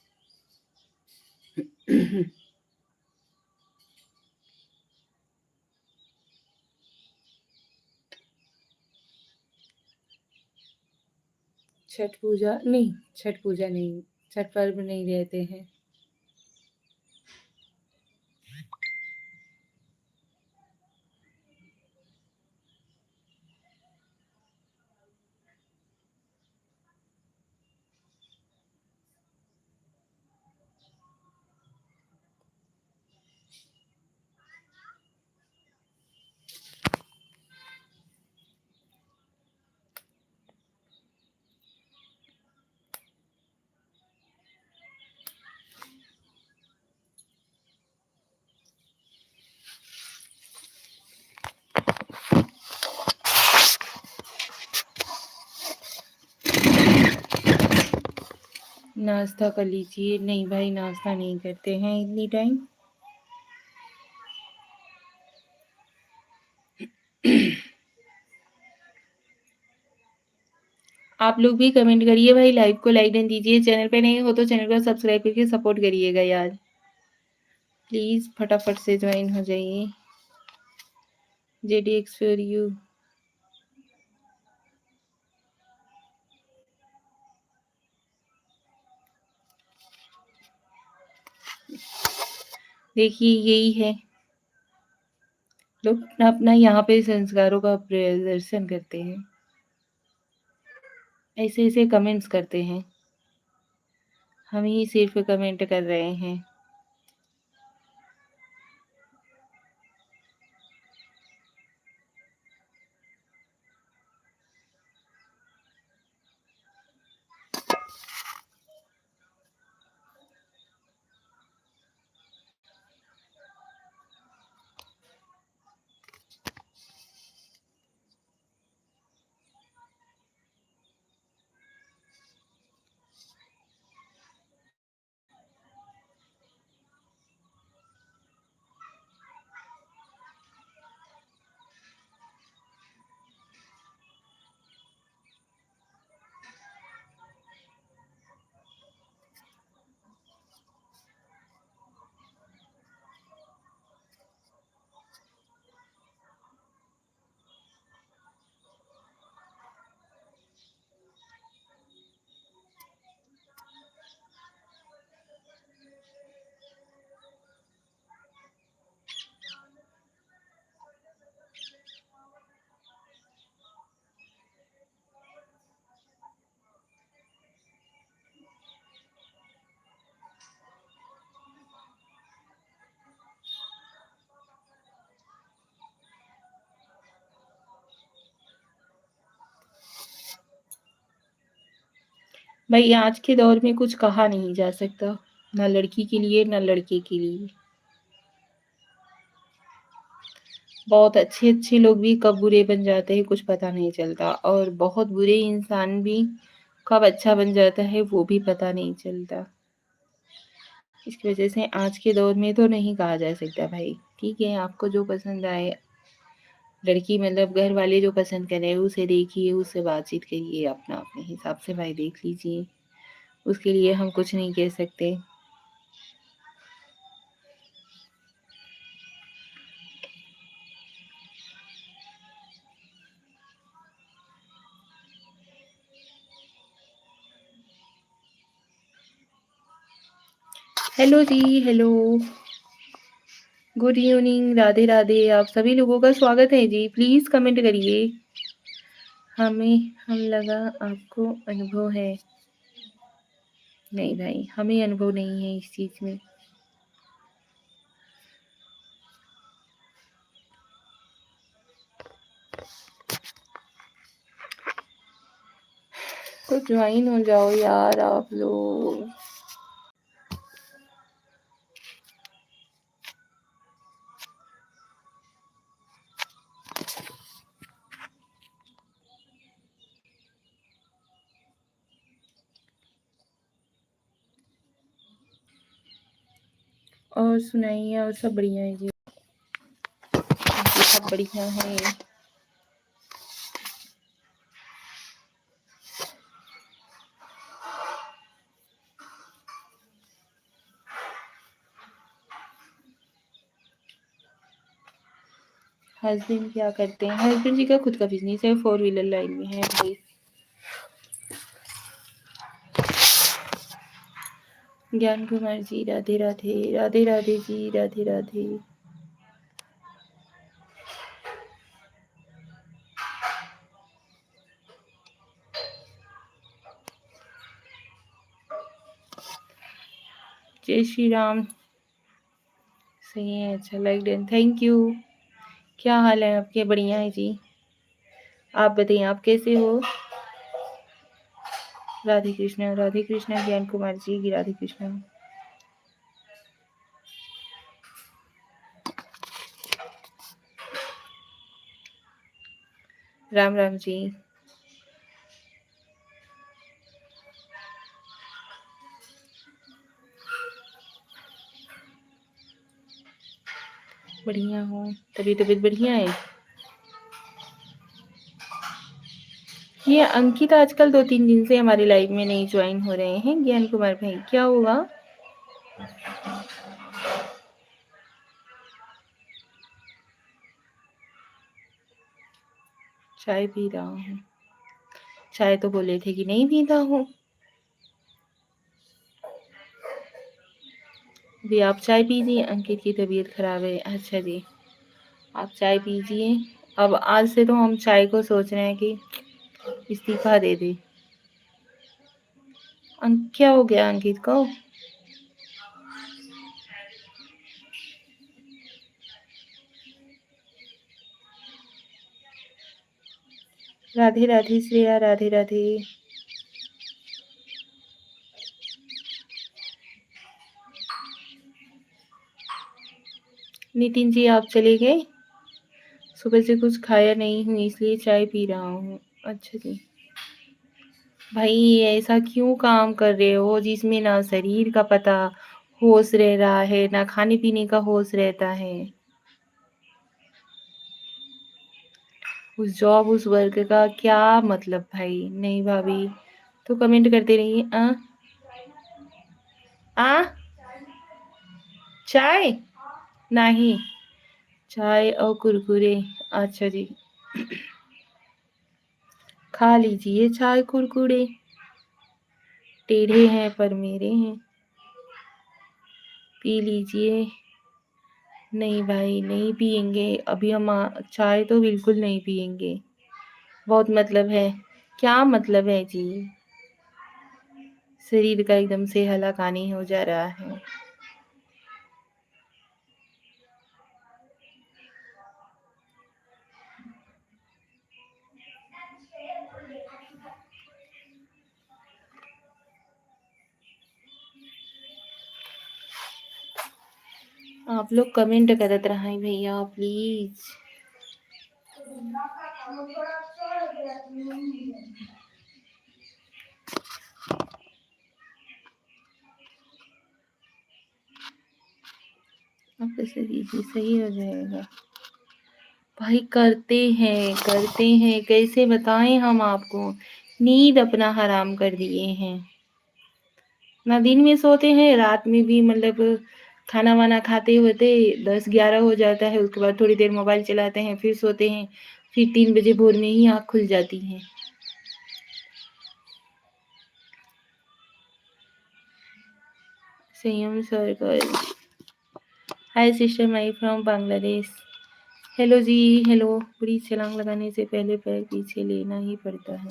छठ पूजा नहीं, छठ पूजा नहीं, छठ पर्व नहीं रहते हैं। नाश्ता कर लीजिए। नहीं भाई, नाश्ता नहीं करते हैं इतनी टाइम। आप लोग भी कमेंट करिए भाई, लाइव को लाइक डन दीजिए। चैनल पे नहीं हो तो चैनल को सब्सक्राइब करके सपोर्ट करिएगा यार। प्लीज फटाफट से ज्वाइन हो जाइए। JDX for you. देखिए यही है, लोग अपना अपना यहाँ पे संस्कारों का प्रदर्शन करते हैं, ऐसे ऐसे कमेंट्स करते हैं, हम ही सिर्फ कमेंट कर रहे हैं। भाई आज के दौर में कुछ कहा नहीं जा सकता, ना लड़की के लिए ना लड़के के लिए। बहुत अच्छे-अच्छे लोग भी कब बुरे बन जाते हैं कुछ पता नहीं चलता, और बहुत बुरे इंसान भी कब अच्छा बन जाता है वो भी पता नहीं चलता। इसकी वजह से आज के दौर में तो नहीं कहा जा सकता भाई, ठीक है आपको जो पसंद आए, लड़की मतलब घर वाले जो पसंद करें उसे देखिए, उससे बातचीत करिए, अपना अपने हिसाब से भाई देख लीजिए। उसके लिए हम कुछ नहीं कह सकते। हेलो जी, hello. Good evening, Radhe Radhe. आप सभी लोगों का स्वागत है जी। प्लीज़ कमेंट करिए। हम लगा आपको अनुभव है। नहीं भाई, हमें अनुभव नहीं है इस चीज़ में। तो ज्वाइन हो जाओ यार आप लोग। और सुनाइए, और सब बढ़िया है जी। जी सब बढ़िया है। हस्बैंड क्या करते हैं? हस्बैंड जी का खुद का बिजनेस है, 4 व्हीलर लाइन में है भाई। ज्ञान कुमार जी राधे राधे, राधे राधे जी, राधे राधे। जय श्री राम। सही है, अच्छा लाइक डन, थैंक यू। क्या हाल है आपके? बढ़िया है जी। आप बताइए आप कैसे हो? राधे कृष्ण, राधे कृष्ण। ज्ञान कुमार जी की राधे कृष्ण। राम राम जी। बढ़िया हूँ। तबीयत बढ़िया है। ये अंकित आजकल 2-3 दिन से हमारी लाइफ में नहीं ज्वाइन हो रहे हैं। ज्ञान कुमार भाई क्या हुआ? चाय पी रहा हूँ। चाय तो बोले थे कि नहीं पीता हूँ। भी आप चाय पीजिए, अंकित की तबीयत खराब है। अच्छा जी, आप चाय पीजिए। अब आज से तो हम चाय को सोच रहे हैं कि इस्तीफा दे दे। क्या हो गया अंकित को? राधे राधे श्रेया, राधे राधे। नितिन जी आप चले गए? सुबह से कुछ खाया नहीं हूँ इसलिए चाय पी रहा हूँ। अच्छा जी। भाई ऐसा क्यों काम कर रहे हो जिसमें ना शरीर का पता होश रह रहा है, ना खाने पीने का होश रहता है। उस जॉब उस वर्क का क्या मतलब भाई? नहीं भाभी, तो कमेंट करते रहिए। आ चाय नहीं, चाय और कुरकुरे। अच्छा जी, खा लीजिए चाय कुरकुरे। टेढ़े हैं पर मेरे हैं, पी लीजिए। नहीं भाई नहीं पिएंगे अभी हम। चाय तो बिल्कुल नहीं पिएंगे। बहुत मतलब है। क्या मतलब है जी? शरीर का एकदम से हलाकानी हो जा रहा है। आप लोग कमेंट करत रहा भैया प्लीज। अब कैसे दीजिए, सही हो जाएगा भाई। करते हैं कैसे बताएं हम आपको। नींद अपना हराम कर दिए हैं ना। दिन में सोते हैं, रात में भी मतलब खाना वाना खाते होते 10-11 हो जाता है। उसके बाद थोड़ी देर मोबाइल चलाते हैं, फिर सोते हैं, फिर 3 बजे भोर में ही आँख खुल जाती है। Sanyam circle. Hi sister my from Bangladesh. Hello जी, हेलो। पूरी छलांग लगाने से पहले पैर पीछे लेना ही पड़ता है।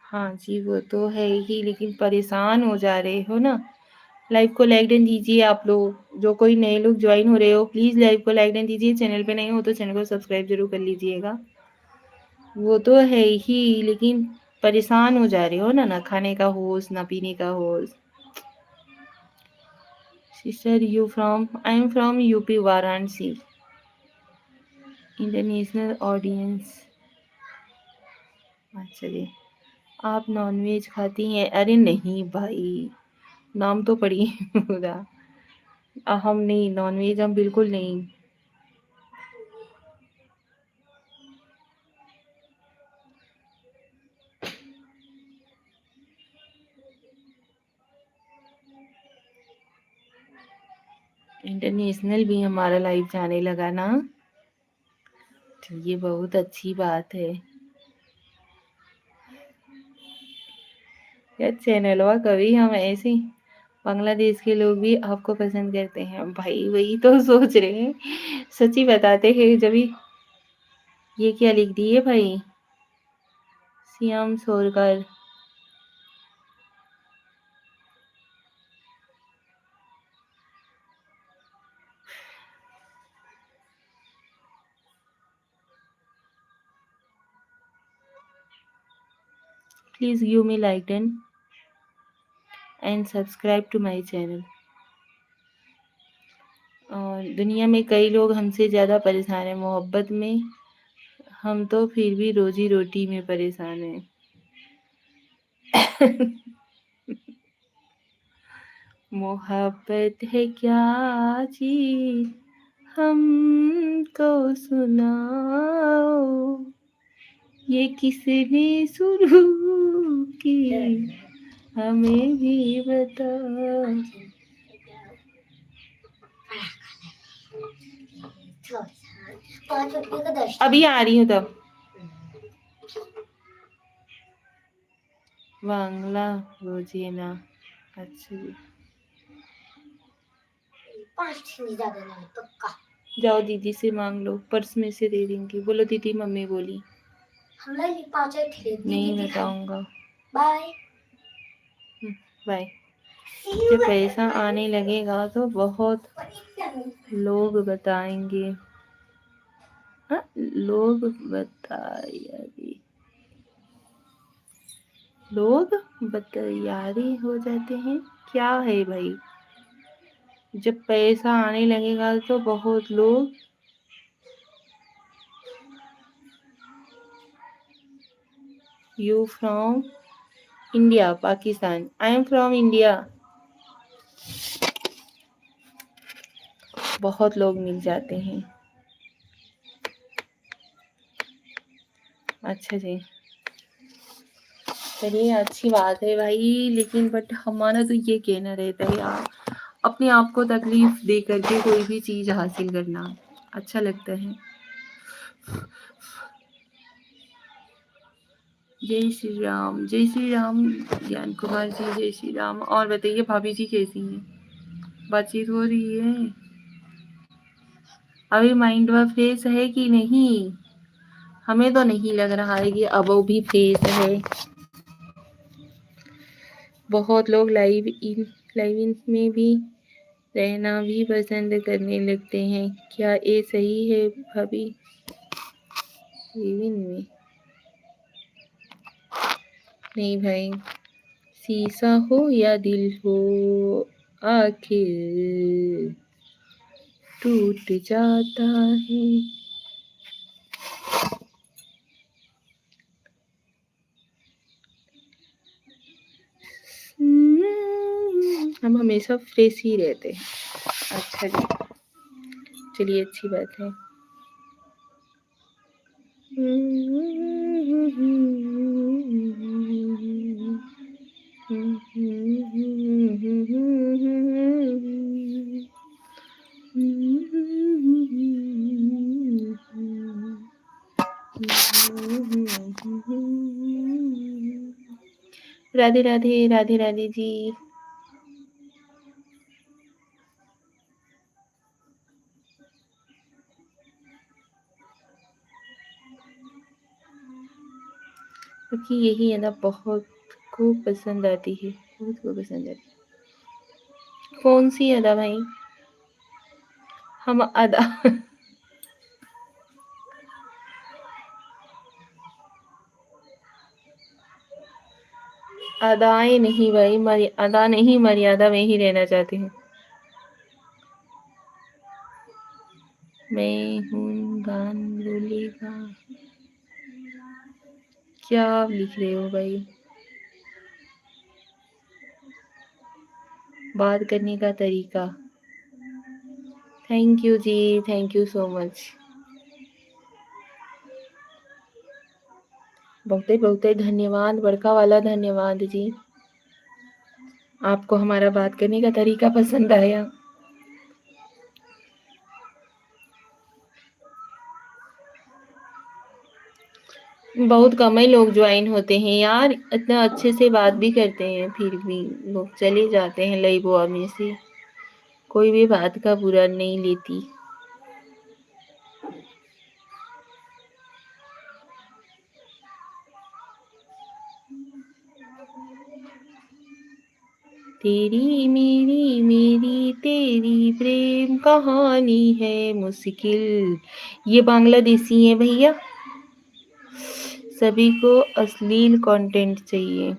हाँ जी, वो तो है ही, लेकिन परेशान हो जा रहे हो ना। लाइव को लाइक डन दीजिए आप लोग। जो कोई नए लोग ज्वाइन हो रहे हो, प्लीज़ लाइव को लाइक डन दीजिए। चैनल पे नए हो तो चैनल को सब्सक्राइब जरूर कर लीजिएगा। वो तो है ही, लेकिन परेशान हो जा रहे हो ना खाने का होश, ना पीने का होश। Sister you from, I am from UP Varanasi. International audience. अच्छा जी। आप नॉनवेज खाती हैं? अरे नहीं भाई, नाम तो पढ़िए पूरा। हम नहीं, नॉनवेज हम बिल्कुल नहीं। इंटरनेशनल भी हमारा लाइव जाने लगा ना, तो ये बहुत अच्छी बात है यार। चैनलवा कभी हम ऐसे बांग्लादेश के लोग भी आपको पसंद करते हैं भाई, वही तो सोच रहे हैं। सच्ची बताते हैं जब ही। ये क्या लिख दिए भाई? Shyam Sorkar. Please give me like done and subscribe to my channel. और दुनिया में कई लोग हमसे ज़्यादा परेशान हैं मोहब्बत में, हम तो फिर भी रोजी रोटी में परेशान हैं। मोहब्बत है क्या चीज, हमको सुनाओ, ये किसने शुरू की, हमें भी बताओ। अभी आ रही हूँ तब। बांग्ला रोजीना। अच्छा जी। जाओ दीदी से मांग लो, पर्स में से दे देंगी। बोलो दीदी मम्मी बोली। नहीं बताऊंगा। Bye bye. जब पैसा आने लगेगा तो बहुत लोग बताएंगे। हाँ, लोग बताएंगे, लोग बतायारी हो जाते हैं। क्या है भाई? जब पैसा आने लगेगा तो बहुत लोग। You from India Pakistan? I am from India. बहुत लोग मिल जाते हैं। अच्छा जी, चलिए अच्छी बात है भाई, लेकिन बट हमारा तो ये कहना रहता है यार, अपने आप को तकलीफ दे करके कोई भी चीज हासिल करना अच्छा लगता है। जय श्री राम, जय श्री राम। ज्ञान कुमार जी जय श्री राम। और बताइए भाभी जी कैसी हैं? बातचीत हो रही है? अभी माइंड वह फ्रेश है कि नहीं? हमें तो नहीं लग रहा है कि अब वो भी फ्रेश है। बहुत लोग लाइव इन में भी रहना भी पसंद करने लगते हैं। क्या ये सही है भाभी? लाइव इन में नहीं भाई, शीशा हो या दिल हो आखिर टूट जाता है। हम हमेशा फ्रेश ही रहते हैं। अच्छा जी, चलिए अच्छी बात है। राधे राधे, राधे राधे जी। क्योंकि यही अदा बहुत को पसंद आती है, बहुत को पसंद आती है। कौन सी अदा भाई? हम अदा अदाएं नहीं भाई, अदा नहीं, मर्यादा में ही रहना चाहती हूँ। मैं हूँ गान बोलेगा। क्या आप लिख रहे हो भाई? बात करने का तरीका। थैंक यू जी, थैंक यू सो मच। बहुत बहुत धन्यवाद, बड़का वाला धन्यवाद जी। आपको हमारा बात करने का तरीका पसंद आया। बहुत कम ही लोग ज्वाइन होते हैं यार, इतना अच्छे से बात भी करते हैं, फिर भी लोग चले जाते हैं लाइव में से। कोई भी बात का बुरा नहीं लेती। तेरी मेरी मेरी तेरी प्रेम कहानी है मुश्किल। ये बांग्लादेशी है भैया, सभी को अश्लील कंटेंट चाहिए।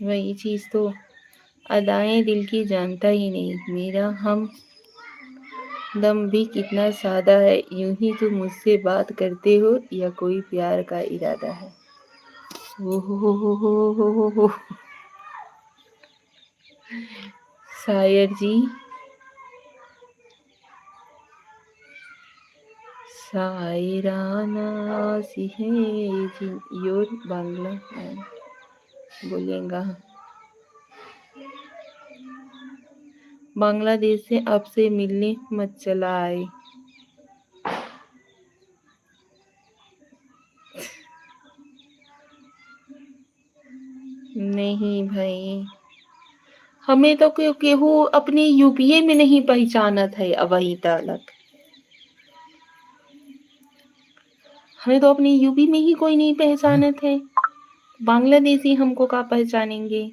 वही चीज तो, अदाएं दिल की जानता ही नहीं। मेरा हम दम भी कितना सादा है, यूं ही तुम मुझसे बात करते हो या कोई प्यार का इरादा है। ओ हो। शायर जी, शायराना सी है जी योर बांग्ला बोलेगा। बांग्लादेश से आपसे मिलने मत चला आए। नहीं भाई, हमें तो केहू अपने यूपीए में नहीं पहचानत है अभी तक। हमें तो अपनी यूपी में ही कोई नहीं पहचानत है, बांग्लादेशी हमको का पहचानेंगे।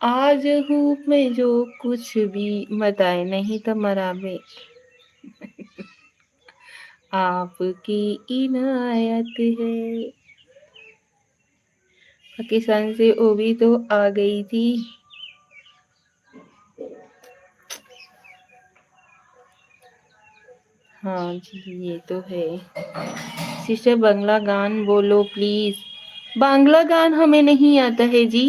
आज हूँ मैं जो कुछ भी बताए नहीं तो मराबे आपकी इनायत है। पाकिस्तान से वो भी तो आ गई थी। हाँ जी ये तो है। सिस्टर बांग्ला गान बोलो प्लीज। बांग्ला गान हमें नहीं आता है जी,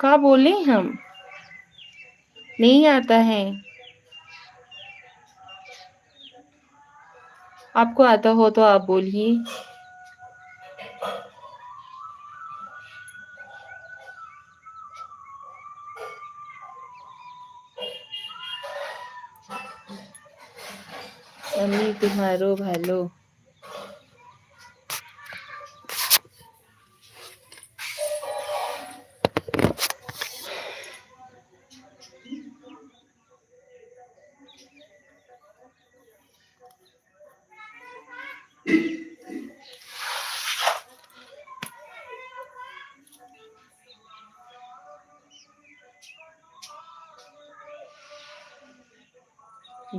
क्या बोले हम, नहीं आता है। आपको आता हो तो आप बोलिए। अम्मी तुम्हारो भालो।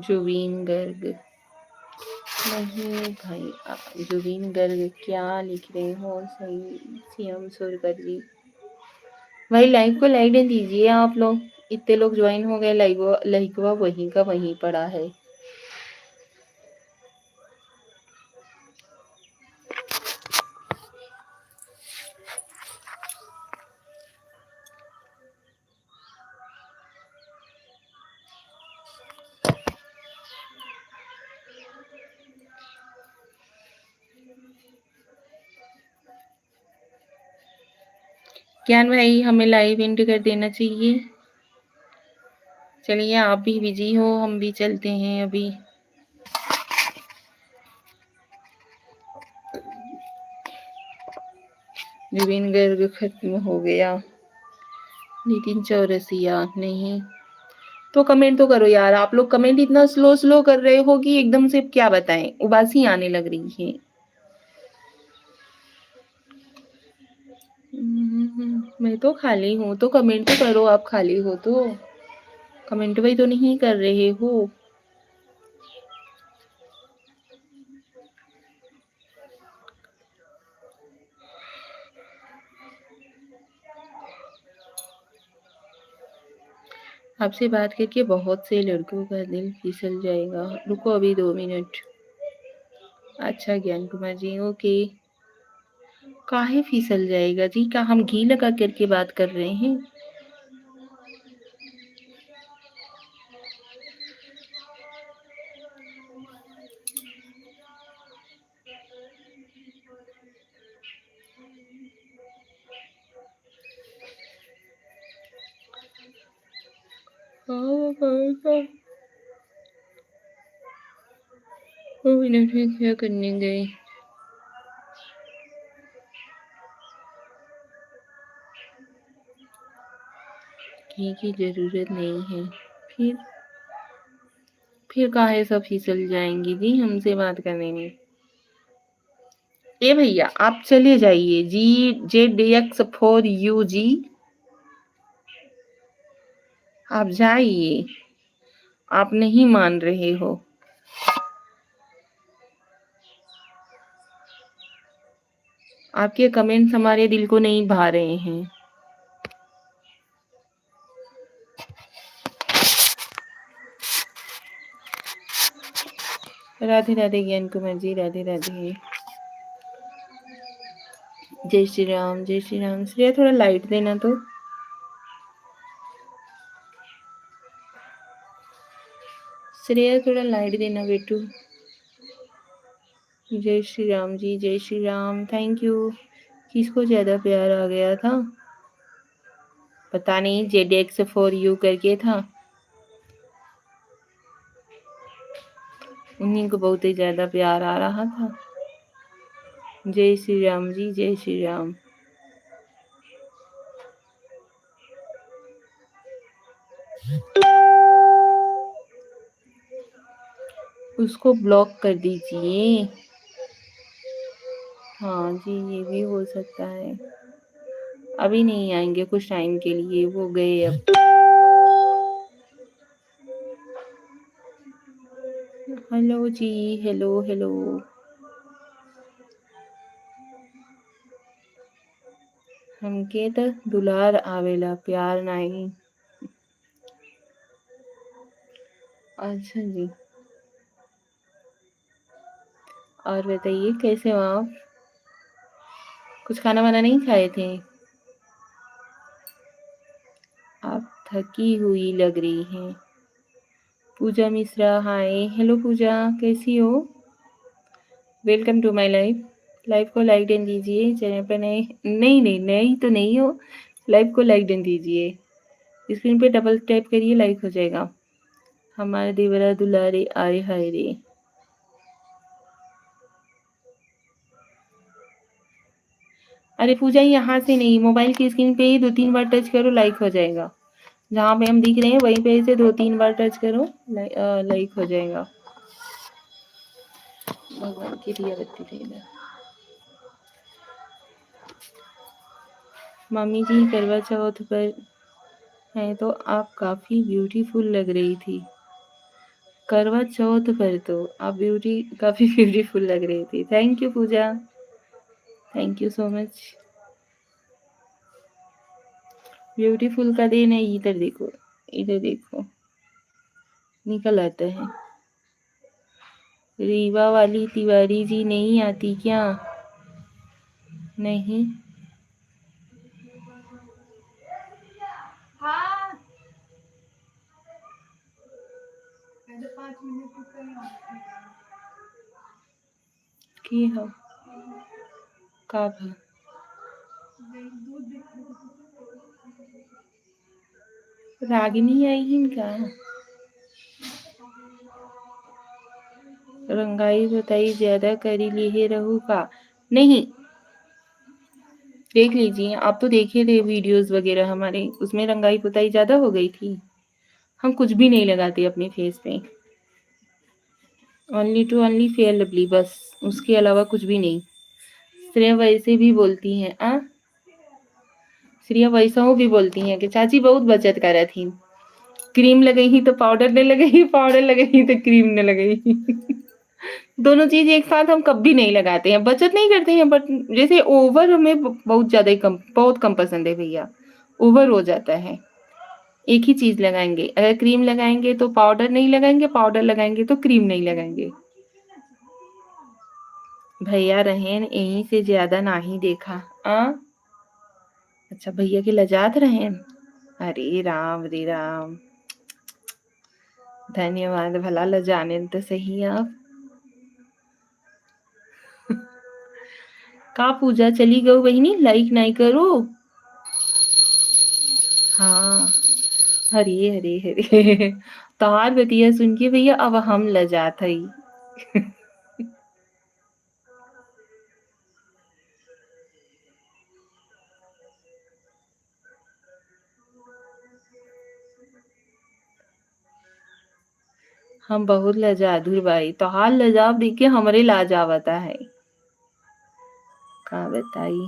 जुबीन गर्ग नहीं भाई, जुबीन गर्ग क्या लिख रहे हो? सही सीएम सुरकर जी भाई, लाइव को लाइक दे दीजिए आप लोग। इतने लोग ज्वाइन हो गए, लाइक वहीं का वहीं पड़ा है। ज्ञान भाई, हमें लाइव एंड कर देना चाहिए। चलिए, आप भी बिजी हो, हम भी चलते हैं अभी। जुबिन गर्ग खत्म हो गया। नितिन चौरसिया नहीं तो कमेंट तो करो यार। आप लोग कमेंट इतना स्लो स्लो कर रहे हो कि एकदम से क्या बताएं, उबासी आने लग रही है। मैं तो खाली हूँ, तो कमेंट तो करो। आप खाली हो तो कमेंट भी तो नहीं कर रहे हो। आपसे बात करके बहुत से लड़कों का दिल फिसल जाएगा। रुको अभी 2 मिनट। अच्छा ज्ञान कुमार जी, ओके। काहे फिसल जाएगा जी? क्या हम घी लगा करके बात कर रहे हैं? मिनट में क्या करने गए? घी की जरूरत नहीं है। फिर काहे सब फिसल जाएंगी जी हमसे बात करने में? ए भैया, आप चले जाइए जी। JDX4U जी, आप जाइए। आप नहीं मान रहे हो। आपके कमेंट्स हमारे दिल को नहीं भा रहे हैं। राधे राधे ज्ञान कुमार जी, राधे राधे। जय श्री राम, जय श्री राम। श्रेया, थोड़ा लाइट देना तो। श्रेया, थोड़ा लाइट देना बेटू। जय श्री राम जी, जय श्री राम। Thank you. किसको ज्यादा प्यार आ गया था? पता नहीं, JDX4U करके था, उन्हीं को बहुत ही ज्यादा प्यार आ रहा था। जय श्री राम जी, जय श्री राम। उसको ब्लॉक कर दीजिए। हाँ जी, ये भी हो सकता है। अभी नहीं आएंगे, कुछ टाइम के लिए वो गए अब। हेलो जी, हेलो हेलो। हमके तो दुलार आवेला, प्यार नहीं। अच्छा जी, और बताइए कैसे हो आप? कुछ खाना वाना नहीं खाए थे? आप थकी हुई लग रही हैं। पूजा मिश्रा, हाय। हेलो पूजा, कैसी हो? Welcome to my life. Live को लाइक डन दीजिए। चैनल पर नए नहीं नहीं नई तो नहीं हो। लाइव को लाइक डन दीजिए। स्क्रीन पे डबल टैप करिए, लाइक हो जाएगा। हमारे देवरा दुलारे आए हाय रे। अरे पूजा, यहाँ से नहीं, मोबाइल की स्क्रीन पे ही 2-3 बार टच करो, लाइक हो जाएगा। जहाँ पे हम दिख रहे हैं वहीं पे से 2-3 बार टच करो, लाइक हो जाएगा। भगवान की दिया बत्ती देना। मम्मी जी करवा चौथ पर हैं तो आप काफी ब्यूटीफुल लग रही थी। करवा चौथ पर तो आप काफी ब्यूटीफुल लग रही थी। Thank you Pooja, thank you so much. Beautiful का दिन है। इधर देखो, इधर देखो, निकल आता है। रीवा वाली तिवारी जी नहीं आती क्या? नहीं। हाँ। की हो का भा रागिनी आई हिनका रंगाई बताई ज्यादा करी लिए रहू का? नहीं, देख लीजिए, आप तो देखे थे वीडियोस वगैरह हमारे, उसमें रंगाई पुताई ज्यादा हो गई थी। हम कुछ भी नहीं लगाते अपने फेस पे, only two only fair lovely, बस उसके अलावा कुछ भी नहीं। श्रेया वैसे भी बोलती हैं आ श्रेया वैसा भी बोलती हैं कि चाची बहुत बचत करा थी, क्रीम लगई तो पाउडर ने लगई, पाउडर लगई तो क्रीम ने लगई। दोनों चीज एक साथ हम कभी नहीं लगाते हैं, बचत नहीं करते हैं, बट जैसे ओवर हमें बहुत ज्यादा ही कम, बहुत कम पसंद है भैया, ओवर हो जाता है। एक ही चीज लगाएंगे, अगर क्रीम लगाएंगे तो पाउडर नहीं लगाएंगे, पाउडर लगाएंगे तो क्रीम नहीं लगाएंगे। भैया रहेन यहीं से ज्यादा ना ही देखा आ? अच्छा भैया के लजात रहेन। अरे राम रे राम, धन्यवाद, भला लजाने तो सही आप। का पूजा चली गई बहनी, लाइक नहीं करो। हाँ, हरे हरे हरे। तोहार बतिया सुन के भैया अब हम लजात हई। हम बहुत लजादुर भाई, तोहार लजाव देख के हमरे लाजावता है। का बताई?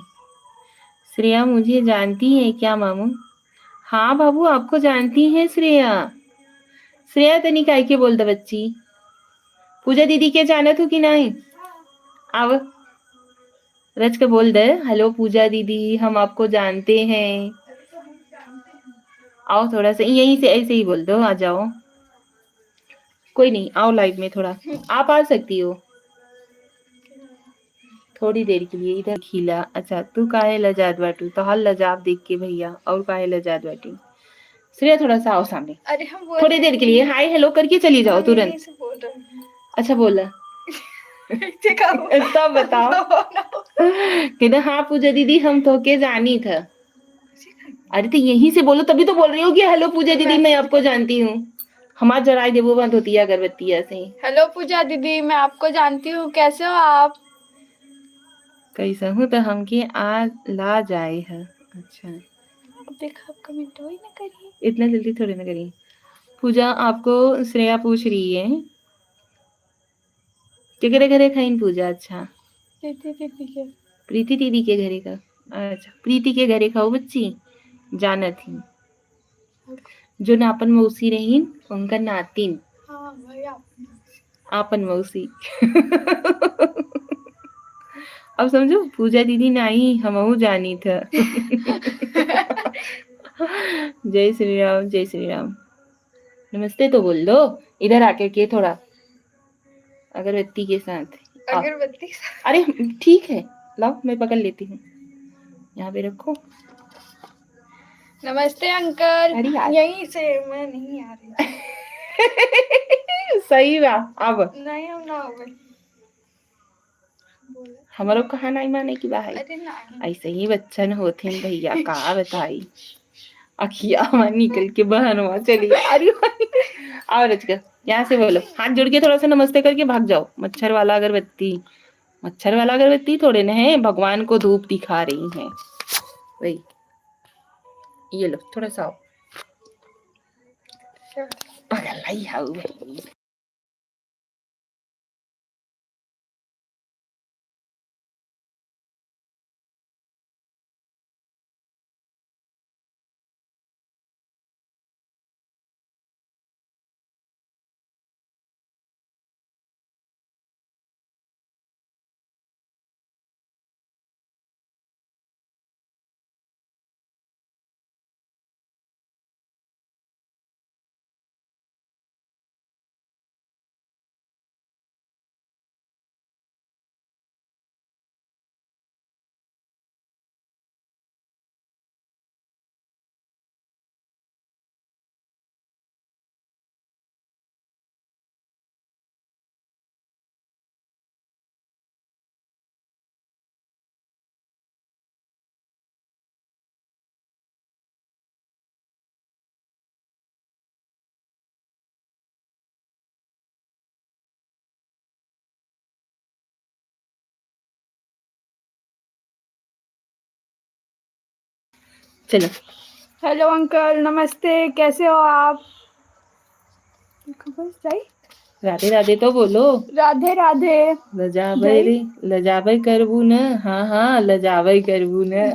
श्रेया मुझे जानती है क्या मामू? हाँ बाबू, आपको जानती है श्रेया। श्रेया तनी काय के बोल द बच्ची, पूजा दीदी के जानत हो कि नहीं? आव रच के बोल दे, हेलो पूजा दीदी, हम आपको जानते हैं। आओ थोड़ा सा यहीं से ऐसे ही बोल दो, आ जाओ। कोई नहीं, आओ लाइव में थोड़ा, आप आ सकती हो थोड़ी देर के लिए इधर खिला। अच्छा तू काहे लजात बाटू, तो हल लजाब देख के भैया और काहे लजात बाटी। श्रेया थोड़ा सा आओ सामने, अरे हम थोड़ी देर के लिए हाय हेलो करके चली जाओ तुरंत। अच्छा बोला। तब बताओ। कहते हाँ पूजा दीदी हम तो के जानी था। अरे तो यहीं से बोलो, तभी तो बोल रही हो कि हेलो पूजा दीदी मैं आपको जानती हूँ। हमार जराई देवो बंद होती है अगरबत्ती ऐसे ही। हेलो पूजा दीदी, मैं आपको जानती हूँ, कैसे हो आप? कैसा हूँ तो हमके आ ला जाए है। अच्छा देखा, आप कमेंट वही ना करिए, इतना जल्दी थोड़ी ना करिए। पूजा आपको श्रेया पूछ रही है केकरे घरे खाइन पूजा? अच्छा प्रीति दीदी के। प्रीति दीदी के घरे का। अच्छा प्रीति के घरे खाओ बच्ची, जाना थी जो नापन मौसी रहीन उनका नातिन। हाँ भैया, आपन मौसी। अब समझो पूजा दीदी नहीं हमहू जानी था। जय श्री राम, जय श्री राम। नमस्ते तो बोल दो, इधर आके के थोड़ा अगरबत्ती के साथ। अगरबत्ती। अरे ठीक है, लाओ मैं पकड़ लेती हूँ, यहाँ पे रखो। नमस्ते अंकल। अरे यार यहीं से, मैं नहीं आ रही। सही बा। अब नहीं हम ना हो गए, हमारो कहा नहीं माने की बात है। अरे नहीं, ऐसे ही बच्चन होते हैं भैया, का बताई। अखिया हमार निकल के बहनवा चली अरे और रच कर यहाँ से बोलो, हाथ जोड़ के थोड़ा सा नमस्ते करके भाग जाओ। मच्छर वाला अगरबत्ती, मच्छर वाला अगरबत्ती थोड़े न है, भगवान को धूप दिखा रही हैं वही। ये लो थोड़ा सा पगल लाई। चलो हेलो अंकल, नमस्ते, कैसे हो आप? बस जाई। राधे राधे तो बोलो। राधे राधे। लजाबै रे, लजाबै करबू न। हाँ हाँ, लजाबै करबू न।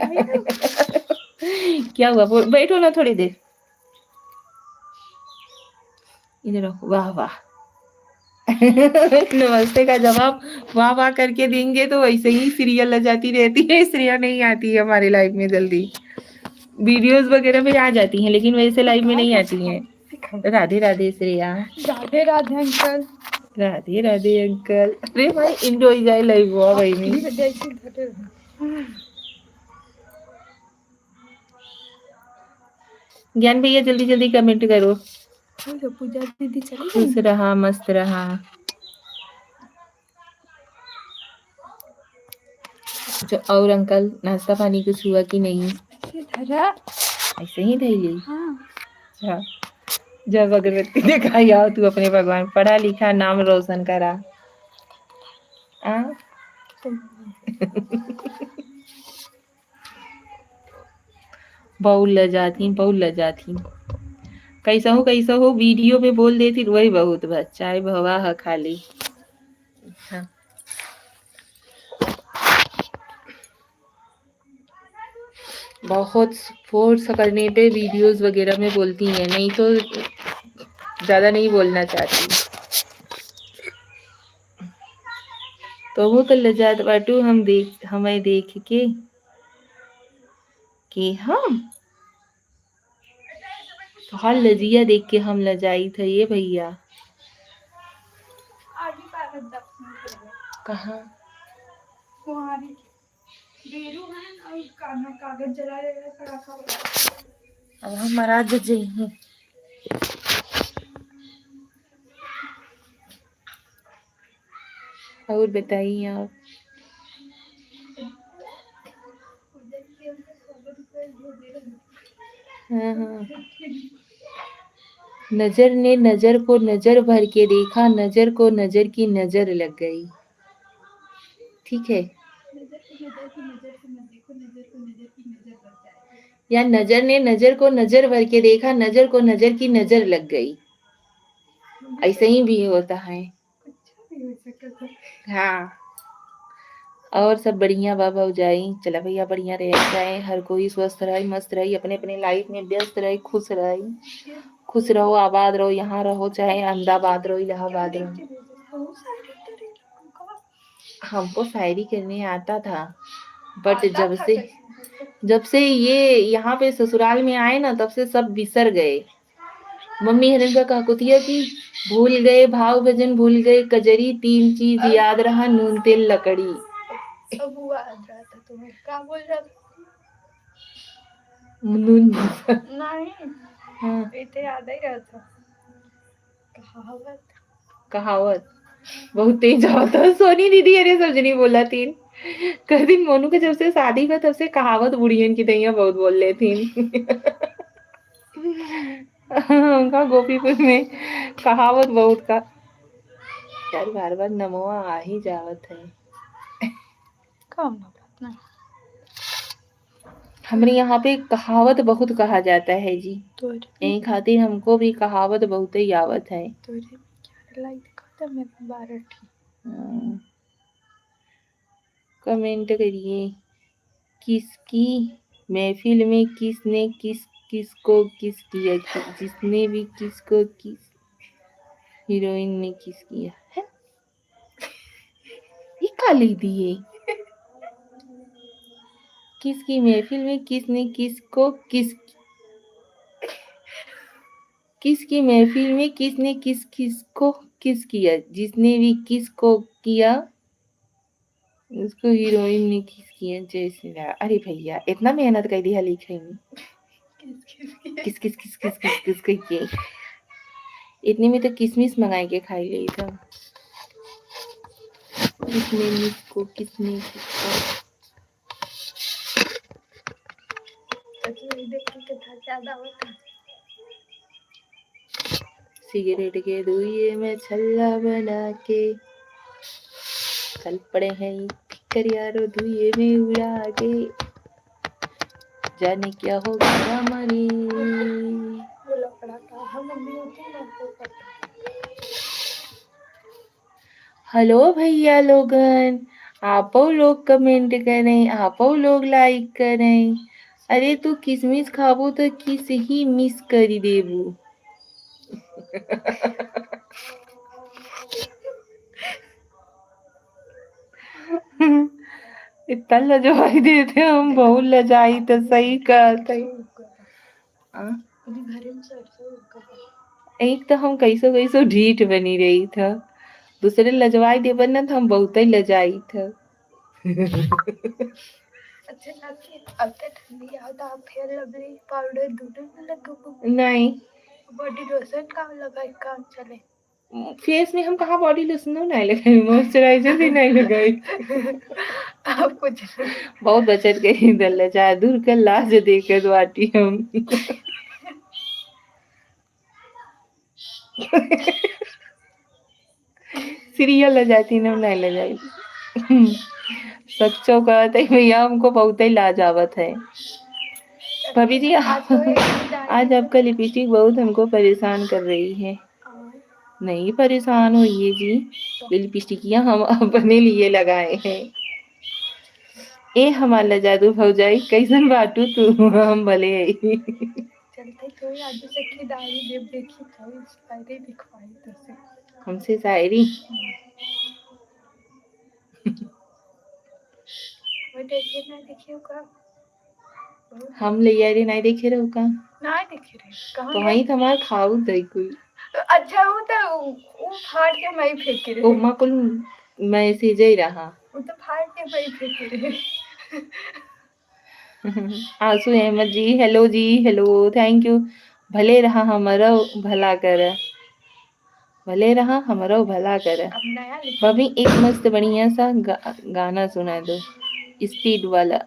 क्या हुआ? बैठो ना थोड़ी देर। इधर आओ। वाह वाह। नमस्ते का जवाब वाह वाह करके देंगे तो वैसे ही सीरियल आ जाती रहती है। श्रेया नहीं आती है हमारी लाइफ में जल्दी। वीडियोस वगैरह में आ जाती हैं लेकिन वैसे लाइव में नहीं आती हैं। राधे राधे श्रेया। राधे राधे अंकल। राधे राधे अंकल। अरे भाई इंडो ही जाए लाइव हुआ भाई में। ज्ञान भैया जल्दी जल्दी कमेंट करो। पूजा दीदी चली खुश रहा, मस्त रहा। और अंकल नाश्ता पानी कुछ हुआ कि नहीं? ऐसे ही धैली। हाँ। अच्छा, जब अगरबत्ती दिखाई आओ तू अपने भगवान, पढ़ा लिखा नाम रोशन करा। बहुत लजाती, बहुत लजाती। कैसा हो वीडियो में बोल देती वही बहुत बस, चाहे भवा है खाली। हाँ। बहुत फोर्स करने पे वीडियोस वगैरह में बोलती हैं, नहीं तो ज्यादा नहीं बोलना चाहती। तो वो कल लजात बाटू हमें देख के कि हम तो हर लजिया देख के हम लजाई थे ये भैया। कहाँ? कागज जला अब हम महाराज जी हैं। और बताइए आप। हाँ हाँ। नजर ने नजर को नजर भर के देखा, नजर को नजर की नजर लग गई। ठीक है। या नजर ने नजर को नजर भर के देखा, नजर को नजर की नजर लग गई। ऐसे ही भी होता है। हाँ। और सब बढ़िया बाबा हो जाए। चला भैया बढ़िया रह जाए, हर कोई स्वस्थ रहे, मस्त रहे, अपने अपने लाइफ में व्यस्त रहे, खुश रहे। खुश रहो, आबाद रहो, यहाँ रहो चाहे अहमदाबाद रहो, इलाहाबाद रहो। हमको शायरी करने आता था बट जब से ये यहाँ पे ससुराल में आए ना तब से सब बिसर गए। मम्मी हरन का कहकुतिया की भूल गए भाव भजन, भूल गए कजरी, तीन चीज याद रहा नून तेल लकड़ी। सब हुआ था तुम्हें क्या बोल रहा था? नून नहीं। हाँ। इतने याद ही रहा था। कहावत बहुत तेज आता। सोनी दीदी अरे समझनी बोला थी कर दिन मोनू के जब से शादी हुआ तब से कहावत बुढ़ियन की तैया बहुत बोल ले थी। उनका गोपीपुर में कहावत बहुत का यार बार बार नमोआ आ ही जावत है। कम ना हमारे यहाँ पे कहावत बहुत कहा जाता है जी। यही खातिर हमको भी कहावत बहुत ही आवत है। कमेंट करिए। किसकी महफिल में किसने किसको किस किया, जिसने भी किसको किस हीरोइन ने किस किया है। ये काली दिए किसकी महफिल में किसने किसकी महफिल में किसने किसको किस किया, जिसने भी किसको किया उसको हीरोइन ने किस किया। जैसे अरे भैया इतना मेहनत कर दिया लिखे में। किस किस किस किस किस किस किए इतने में तो किसमिस मंगाए के खाई ली था। किसने किसको किसने किसको सिगरेट के धुएं में छल्ला बना के चल पड़े हैं करियारो धुएं में उड़ा के। जाने क्या हो गया हमारे। हेलो भैया लोगन, आपो लोग कमेंट करें, आपो लोग लाइक करें। अरे तू किसमिस खाबो तो किस ही मिस करी देबू। इतना लजवाई देते हम, बहुत लजाई तो सही कहते। एक तो हम कैसो कैसो ढीठ बनी रही था, दूसरे लजवाई देवन ना तो हम बहुत ही लजाई था। अच्छा लाके अब तक ठंडी आता फेयर लवली पाउडर दूध में लगो नहीं, बॉडी लोशन का लगा काम चले। फेस में हम कहाँ बॉडी लोशन नहीं लगाई, मॉइस्चराइजर भी नहीं लगाई। आप कुछ बहुत बचत गई दल्ला चाहे दूर कर लाज देकर बाटी हम। सीरियल ले जाती ना नहीं ले जाई। सच्चो कहते भैया हमको बहुत ही लाज आवत है। भाभी जी आज आपका लिपस्टिक बहुत हमको परेशान कर रही है। नहीं परेशान होइए जी, ये लिपस्टिकियाँ हम अपने लिए लगाए हैं। ए हमारा जादू भौजाई कैसन बाटू तू हम भले है। चलते थोड़ी आगे सखी दाई देव देखी थोड़ी शायरी दिखवाई तुझसे। हमसे शायरी वो देखिए ना देखिए का हम ले यारी नहीं देखे रहो का नहीं देखे रे कहां तो वही हमार खाऊ दई कोई। अच्छा वो तो वो फाड़ के मैं फेंक रे ओ मां कुल मैसेज ही रहा वो तो फाड़ के मैं फेंक रे। आंसू अहमद जी हेलो जी हेलो थैंक यू। भले रहा हमारा भला कर, भले रहा हमारा भला कर। भाभी एक मस्त बढ़िया सा गाना सुना दो स्पीड वाला।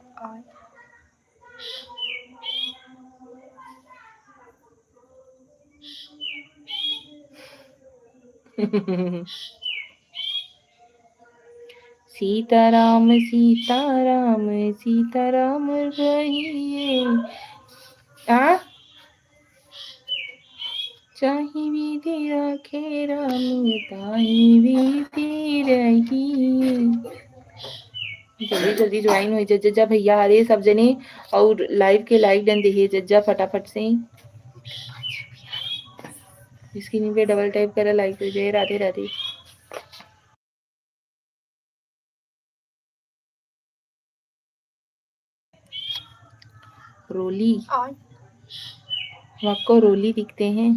सीताराम सीताराम सीताराम रहिए आ चाहे विधि रखे राम ताहि विधि रहिए। जल्दी जल्दी ज्वाइन हुई जज्जा भैया आ रहे सब जने और लाइव के लाइक डन दिए जज्जा फटाफट से स्क्रीन पे डबल टाइप करा लाइक हो जाए। राधे राधे। रोली आपको रोली दिखते हैं।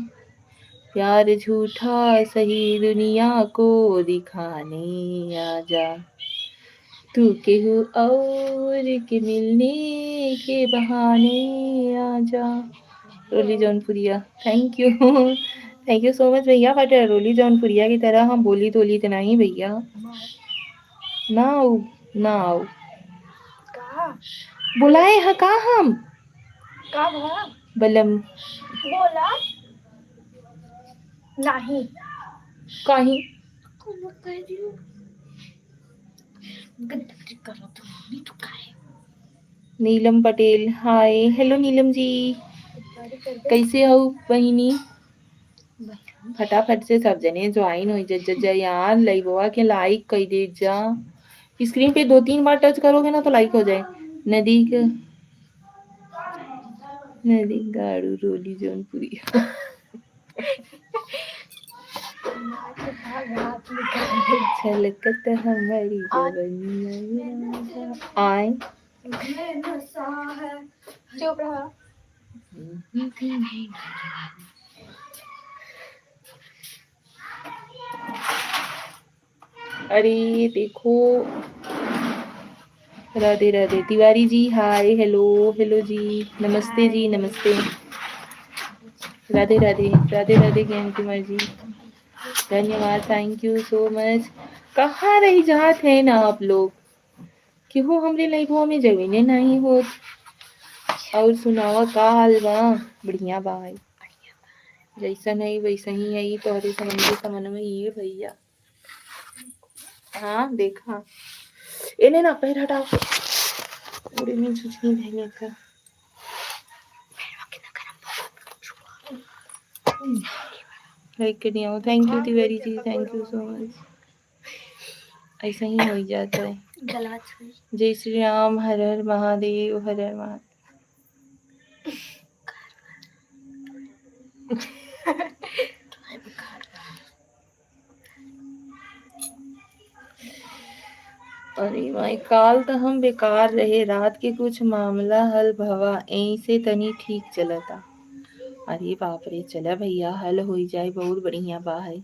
प्यार झूठा सही दुनिया को दिखाने आजा, तू केहू और के मिलने के बहाने आजा। Roli Jaunpuriya thank you thank you so much भैया। बट रोली जौनपुरिया की तरह हम बोली तोली तो नहीं भैया। ना आओ ना आओ बुलाए हैं का हम का बलम बोला नहीं कहीं नीलम पटेल हाय हेलो नीलम जी कैसे हो बहिनी। फटाफट से सब जने ज्वाइन हो जा यार लाइववा के लाइक कर दे जा। स्क्रीन पे 2-3 बार टच करोगे ना तो लाइक हो जाए। नदी गाड़ू रोली जौनपुरी छलकत हमारी जवनिया आए चुप रहा। अरे देखो Radhe Radhe Tiwari ji hi hello hello जी नमस्ते जी नमस्ते। राधे राधे राधे राधे ज्ञान कुमार जी धन्यवाद थैंक यू सो मच। कहाँ रही जात है ना आप लोग, क्यों हमरे लाइफों में जमीने नहीं हो। और सुनावा का हाल बा। बढ़िया बाई जैसा नहीं वैसा ही है तो हरे समन में ये भैया। हाँ देखा इन्हें ना पैर हटाओ पूरे में कुछ नहीं था। लाइक कर दिया हो। Thank you Tiwari ji, thank you so much. ऐसा ही हो ही जाता है। जय श्री राम, हर हर महादेव, हर हर महादेव। अरे भाई काल तो हम बेकार रहे, रात के कुछ मामला हल भवा यहीं से तनी ठीक चलता। अरे बाप रे, चला भैया हल हो जाए, बहुत बढ़िया बा है।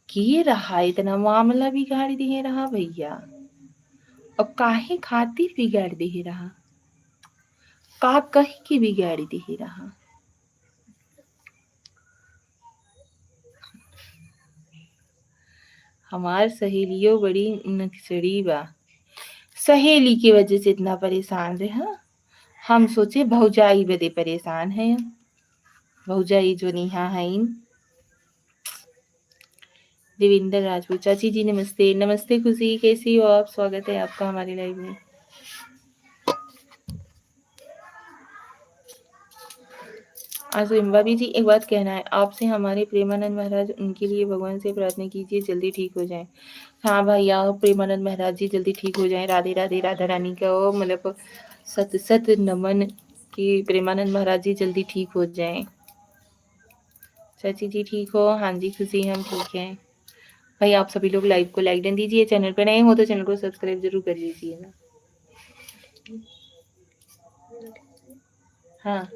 किए रहा इतना मामला बिगाड़ दिए रहा भैया, और काहे खातिर बिगाड़ दिए रहा, का कह के बिगाड़ दिए रहा। हमार सहेलियों बड़ी नक्सड़ी बा, सहेली की वजह से इतना परेशान रहा। हम सोचे भौजाई बदे परेशान है, भौजाई जो नेहा है। देवेंद्र राजपूत चाची जी नमस्ते। नमस्ते खुशी, कैसी हो आप? स्वागत है आपका हमारे लाइव में। भाभी जी एक बात कहना है आपसे, हमारे प्रेमानंद महाराज, उनके लिए भगवान से प्रार्थना कीजिए जल्दी ठीक हो जाएं। हाँ भैया, प्रेमानंद महाराज जी जल्दी ठीक हो जाएं। राधे राधे, राधा रानी का मतलब सत सत नमन कि प्रेमानंद महाराज जी जल्दी ठीक हो जाएं। चाची जी ठीक हो? हाँ जी खुशी, हम ठीक हैं। भाई आप सभी लोग लाइव को लाइक दीजिए, चैनल पर नए हो तो चैनल को सब्सक्राइब जरूर कर लीजिए ना। हाँ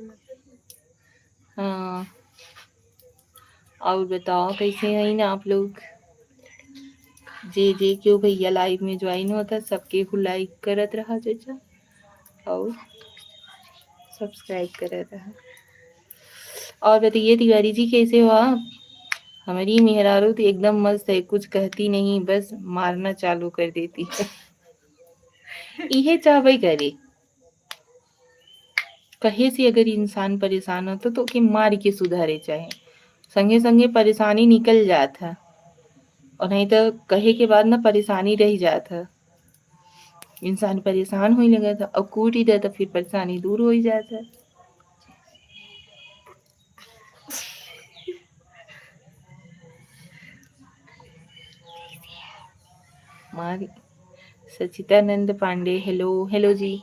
हाँ, और बताओ कैसे हैं ना आप लोग? जे क्यों भैया लाइव में ज्वाइन होता, सबके को लाइक करत रहा चाचा और सब्सक्राइब करत रहा। और बताइए तिवारी जी कैसे हो आप? हमारी मेहरारू तो एकदम मस्त है, कुछ कहती नहीं, बस मारना चालू कर देती है। इहे चाहबे करे, कहे से अगर इंसान परेशान होता तो के मार के सुधारे, चाहे संगे संगे परेशानी निकल जाता, और नहीं तो कहे के बाद ना परेशानी रह जाता। इंसान परेशान हो लगा था, और कूट ही देता, फिर परेशानी दूर हो ही जाता। मारी सचितानंद पांडे, हेलो हेलो जी।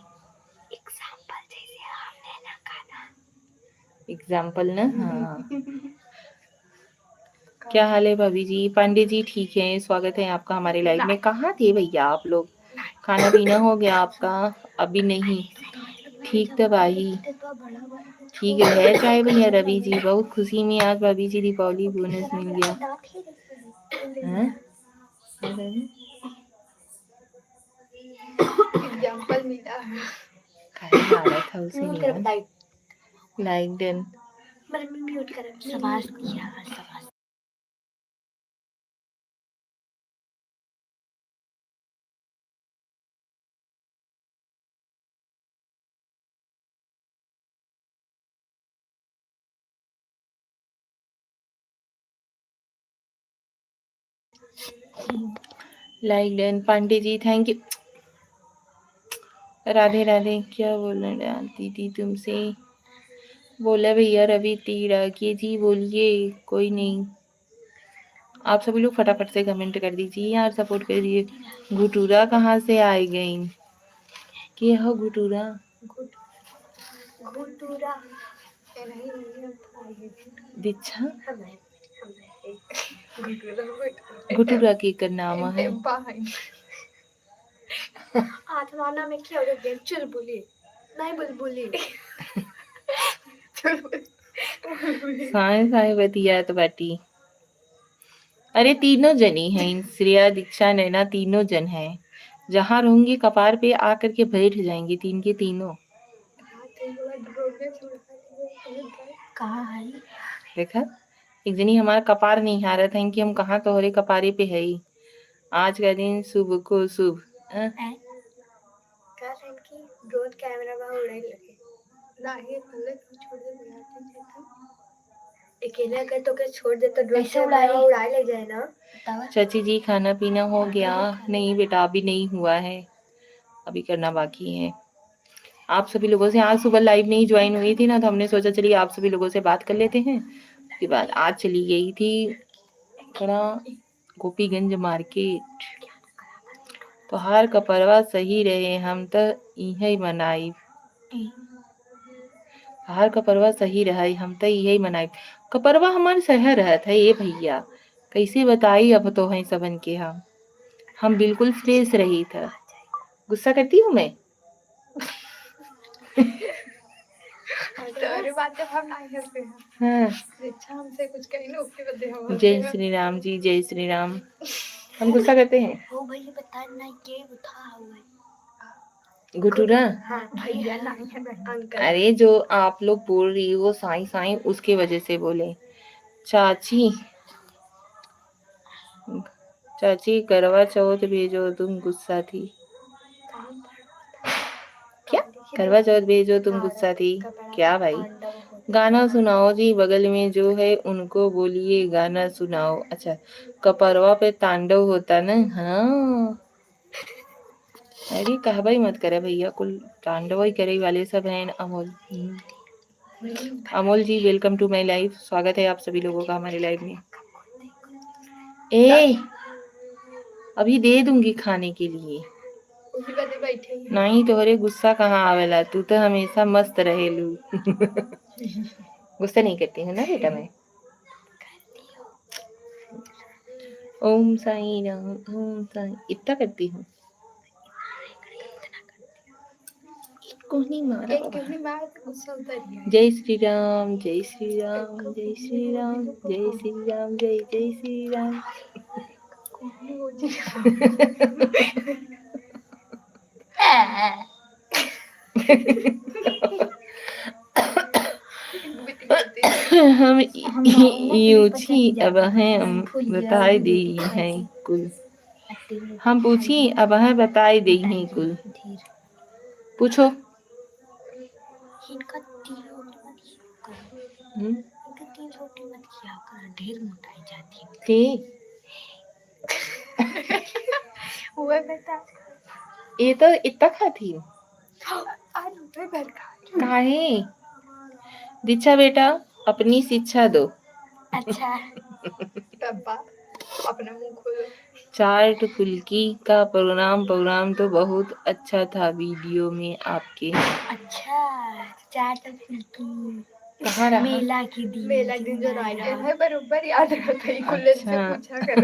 एग्जाम्पल ना, हाँ। क्या हाल है भाभी जी? पांडे जी ठीक है, स्वागत है आपका हमारे लाइव में। कहाँ थे भैया आप लोग? खाना पीना हो गया आपका? अभी नहीं, ठीक तब आई। ठीक है चाय भैया। रवि जी बहुत खुशी में आज भाभी जी दीपावली बोनस मिल गया। एग्जाम्पल मिला है, मारा था उसे नहीं लाइक डन। म्यूट कर, शाबाश किया, शाबाश। Like done Pandey ji, thank you. Radhe Radhe. क्या बोलना जानती थी तुमसे? बोला भैया रवि तीरा के जी बोलिए, कोई नहीं। आप सभी लोग फटाफट से कमेंट कर दीजिए यार, सपोर्ट कर दीजिए। गुटूरा कहाँ से आई गई? के हो गुटूरा? गुटूरा दीक्षा, गुटूरा की का नाम है। आत्माना में क्या हो गया? चल बोली, नहीं बोली। साए बतिया तो बाटी। अरे तीनों जनी हैं, श्रेया दीक्षा नैना तीनों जन हैं। जहाँ रहूंगी कपार पे आकर के बैठ जाएंगे तीन के तीनों। कहाँ है? देखा, एक जनी हमारा कपार नहीं हारा था कि हम कहाँ तोहरे कपारे पे है। आज का दिन शुभ को शुभ। रोज कैमरा में उड़ाई लगे ना, ये छोड़ दे, अकेला कर तो क्या छोड़ दे तो कैसे उड़ाई ले जाए ना। चाची जी खाना पीना हो गया? नहीं बेटा अभी नहीं हुआ है, अभी करना बाकी है। आप सभी लोगों से आज सुबह लाइव नहीं ज्वाइन हुई थी ना, तो हमने सोचा चलिए आप सभी लोगों से बात कर लेते हैं। उसके बाद आज चली गई थी थोड़ा गोपीगंज मार्केट। त्योहार का परवा सही रहे, हम तो यही मनाई। त्योहार का परवा सही रहा, हम तो यही मनाई। कपरवा हमारे शहर रहत है ये भैया, कैसे बताई अब तो है सबन के। हम बिल्कुल फ्रेश रही था। गुस्सा करती हूँ मैं। अरे बातें हम नहीं करते हैं। हाँ। अच्छा हमसे कुछ कहीं ना उसके बदले हम जय श्री राम जी, जय श्री राम। हम गुस्सा करते हैं। वो भैया बता ना ये उठा हुआ गुटूरा। हाँ भैया नहीं है अंकल। अरे जो आप लोग बोल रही हो साई साई, उसके वजह से बोले। चाची चाची करवा चौथ भेजो, तुम गुस्सा थी क्या? करवा चौथ भेजो तुम गुस्सा थी क्या भाई? गाना सुनाओ जी, बगल में जो है उनको बोलिए गाना सुनाओ। अच्छा, कपरवा पे तांडव होता ना। हाँ, अरे कहवाई मत करे भैया, कुल तांडव ही करे वाले सब हैं। अमोल अमोल जी वेलकम टू माय लाइफ, स्वागत है आप सभी लोगों का हमारे लाइव में। ए अभी दे दूंगी खाने के लिए। नहीं तोहरे गुस्सा कहाँ आवेला, तू तो हमेशा मस्त रहेलू। गुस्सा नहीं करती हूँ ना बेटा मैं। ओम साई राम, ओम साई इतना करती हूँ। कोहनी मारा जय श्री राम, जय श्री राम, जय श्री राम, जय श्री राम, जय जय श्री राम। हम यूची अब हैं बताए दी हैं कुल। हम पूछी अब हैं बताए दी हैं कुल। पूछो। ढेर मोटाई जाती है। ठीक वो बेटा ये तो इतना खाती हूँ। आज तो घर का काहे? दीक्षा बेटा अपनी शिक्षा दो। अच्छा डब्बा अपना मुंह खोलो। चाट फुल्की का प्रोग्राम तो बहुत अच्छा था वीडियो में आपके। अच्छा चाट फुल्की कहाँ रहा? मेला के दिन जो राइटर है बरोबर याद रहता है। कुल्ले से पूछा कर।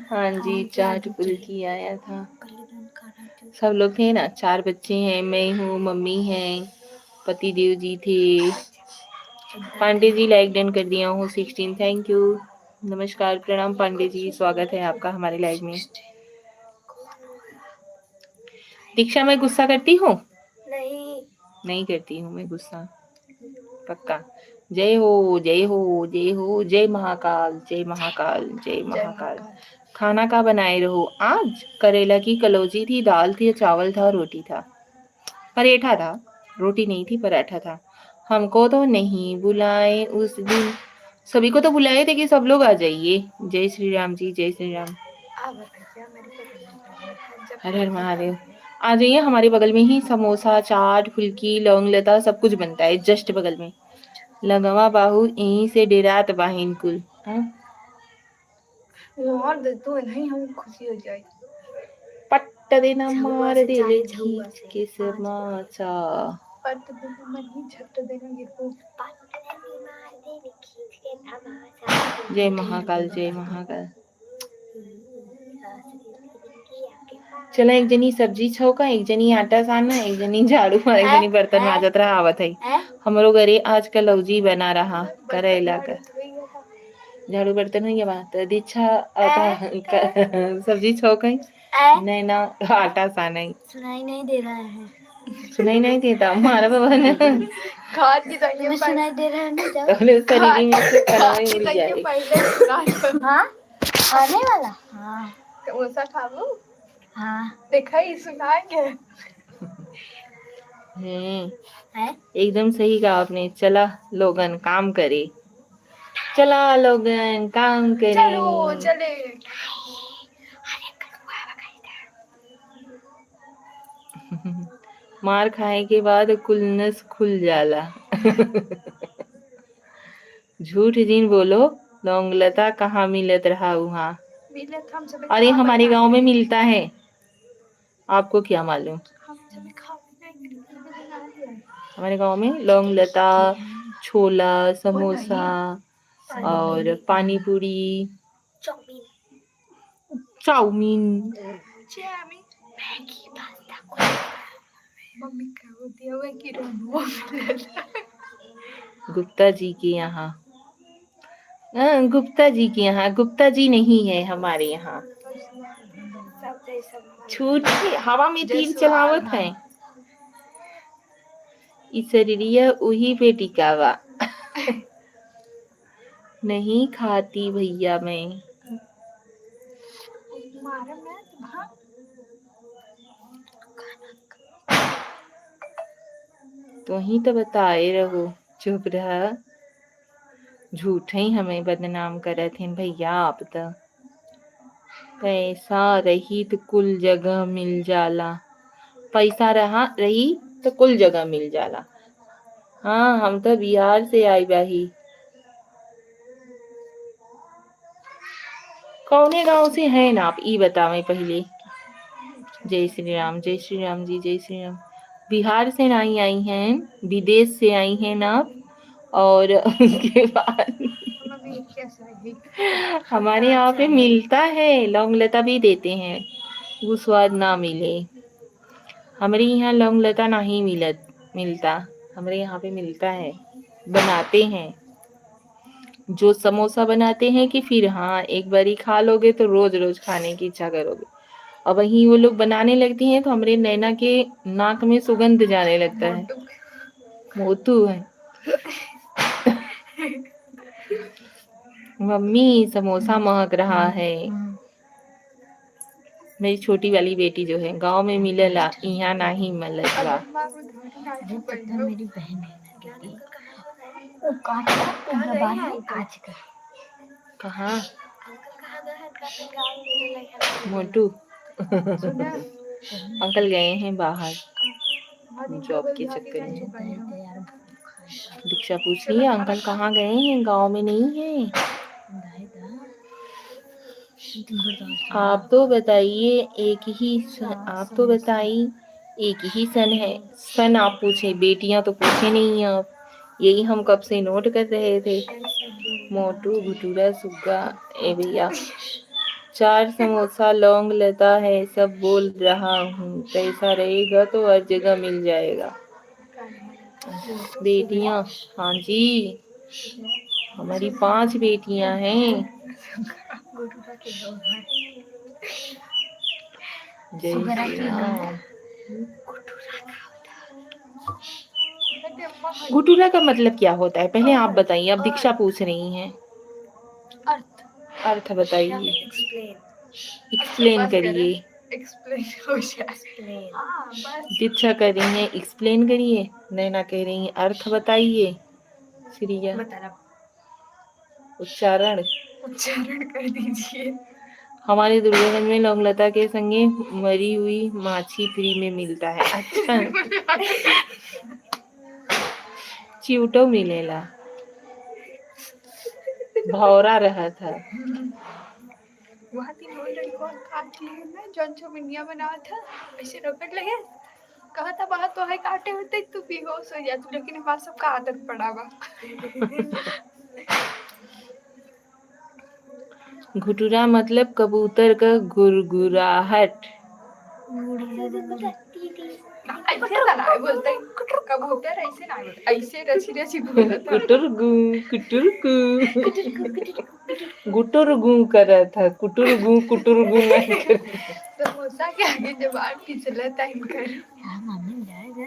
हाँ जी, चाट फुल्की आया था। सब लोग थे ना, 4 बच्चे हैं, मैं हूँ, मम्मी है, पति देव जी थे। पांडे जी लाइक डन कर दिया हूँ 16, थैंक यू। नमस्कार प्रणाम पांडे जी, स्वागत है आपका हमारे लाइव में। दीक्षा मैं गुस्सा करती हूँ? नहीं करती हूँ मैं गुस्सा, पक्का। जय हो जय हो जय हो, जय महाकाल जय महाकाल जय महाकाल। खाना का बनाए रहो? आज करेला की कलौजी थी, दाल थी, चावल था, रोटी था, पराठा था। रोटी नहीं थी, पराठा था। हमको तो नहीं बुलाए उस दिन, सभी को तो बुलाए थे कि सब लोग आ जाइए। जय श्री राम जी, जय श्री राम। हर हर महादेव। आ जाइए, हमारे बगल में ही समोसा चाट फुल्की लौंग लता सब कुछ बनता है, जस्ट बगल में। लगवा बाहू यहीं से डेरात बाहिन कुल। नहीं हम खुशी हो जाए। पट्ट देना मार दे ले खींच के समाचा। पट्ट देना मन ही झट देना गिरको। जय महाकाल जय महाकाल। चला एक जनी सब्जी छौका, एक जनी आटा सानना, एक जनी झाड़ू और एक जनी बर्तन माजत रहा आवत है। हमरो घरे आज कलौजी बना रहा करेला का। झाड़ू बर्तन हुई बात दीक्षा सब्जी छौका नहीं ना आटा साना ही। सुनाई नहीं दे रहा है। सुनाई नहीं देता हमारा बाबा ने खाद की दवाई सुनाई दे रहा है ना जब पहले शरीर में से कनवे उड़ जाए। हाँ खाने वाला हाँ समोसा खाबू हाँ देखा ही सुनाएंगे। एकदम सही कहा आपने। चला लोगन काम करे, चला लोगन काम करे। चलो चले। मार खाए के बाद कुलनस खुल जाला। झूठ जिन बोलो, लौंगलता कहाँ मिलत रहा वहाँ। मिलत हम सब अरे हमारे गांव में मिलता है, आपको क्या मालूम। हम सब हमारे गांव में लौंगलता, छोला, समोसा और पानी पूरी, चाउमीन, मैगी, पास्ता, मम्मी क्या होती है वह की रोबो गुप्ता जी के यहाँ। गुप्ता जी के यहाँ, गुप्ता जी नहीं है हमारे यहाँ। छूट के हवा में तीर चलावत है। इस शरीरिया उही पे टिकावा। नहीं खाती भैया मैं। तो ही तो बताए रहो, चुप रहा। झूठ ही हमें बदनाम करत हैं भैया आप तो। पैसा रही तो कुल जगह मिल जाला। पैसा रही तो कुल जगह मिल जाला। हाँ हम तो बिहार से आई बाही। कौने गांव से हैं आप ई बतावें पहले। जय श्री राम, जय श्री राम जी, जय श्री राम। बिहार से नहीं आई हैं, विदेश से आई हैं आप। और उसके बाद हमारे यहाँ पे मिलता है, लौंगलता भी देते हैं, वो स्वाद ना मिले। हमारे यहाँ लौंगलता नहीं मिलता। हमारे यहाँ पे मिलता है, बनाते हैं। जो समोसा बनाते हैं कि फिर हाँ एक बारी खा लोगे तो रोज रोज खाने की इच्छा करोगे। और वहीं वो लोग बनाने लगती हैं तो हमारे नैना के नाक में सुगंध जाने लगता है। मोतू है। मम्मी समोसा महक रहा है। मेरी छोटी वाली बेटी जो है, गांव में मिलेला, यहाँ नहीं मिलेला। मेरी बहन है कहाँ मोटू? अंकल गए हैं बाहर जॉब के चक्कर में। दीक्षा पूछ रही है अंकल कहाँ गए हैं, गांव में नहीं है। आप तो बताइए आप तो बताइए एक ही सन है। सन आप पूछे, बेटियां तो पूछे नहीं आप। यही हम कब से नोट कर रहे थे। मोटू, भटूरा, सुग्गा, ए भैया 4 समोसा लौंग लता है, सब बोल रहा हूँ। पैसा रहेगा तो हर जगह मिल जाएगा। बेटियां, हाँ जी, हमारी 5 बेटियां हैं। जय श्री राम। गुटूरा का मतलब क्या होता है पहले आप बताइए। अब दीक्षा पूछ रही हैं। अर्थ बताइए, एक्सप्लेन करिए। दीक्षा कर रही है एक्सप्लेन करिए, नैना कह रही है अर्थ बताइए। श्रिया उच्चारण कर दीजिए। हमारे दुर्गागंज में लौंगलता के संगे मरी हुई माछी फ्री में मिलता है। अच्छा चिवटो मिलेला, भौरा रहा था। वहाँ 3 लड़कों काट लिए ना, जौन चौमिनिया बना था, ऐसे रगड़ लगे, कहा था बाहर तो है काटे होते तू बेहोश हो जाती, लेकिन हमारा सबका आदत पड़ा हुआ। घुटुरा मतलब कबूतर का गुरगुराहट। बोलते कबूतर ऐसे ना बोलते, ऐसे रची रची बोलता। कुटुर गु करा था, कुटुर गु नहीं कर। समोसा के आगे जबान फिसलता इनकर।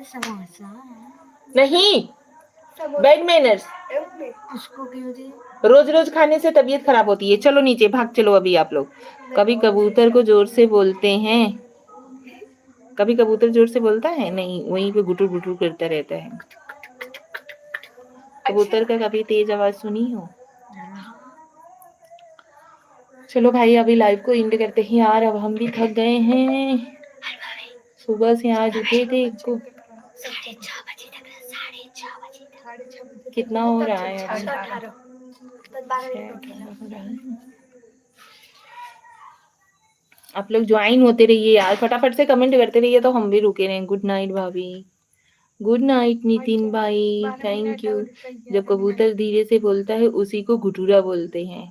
समोसा नहीं, बैड मैनर्स। उसको क्यों दी? रोज रोज खाने से तबीयत खराब होती है। चलो नीचे भाग चलो अभी आप लोग। कभी कबूतर को जोर से बोलते हैं, कभी कबूतर जोर से बोलता है नहीं, वहीं पे गुटुर गुटुर करता रहता है। कबूतर का कभी तेज आवाज सुनी हो? चलो भाई अभी लाइव को एंड करते हैं यार, अब हम भी थक गए हैं। सुबह से आज उठे थे, कितना हो रहा है अभी? 18 बस 12 6, मिनट 18 हो रहा है। आप लोग ज्वाइन होते रहिए यार, फटाफट से कमेंट करते रहिए तो हम भी रुके रहें। गुड नाइट भाभी, गुड नाइट नितिन भाई, 12 थैंक मिनट यू। और जब कबूतर धीरे से बोलता है उसी को घुटूरा बोलते हैं।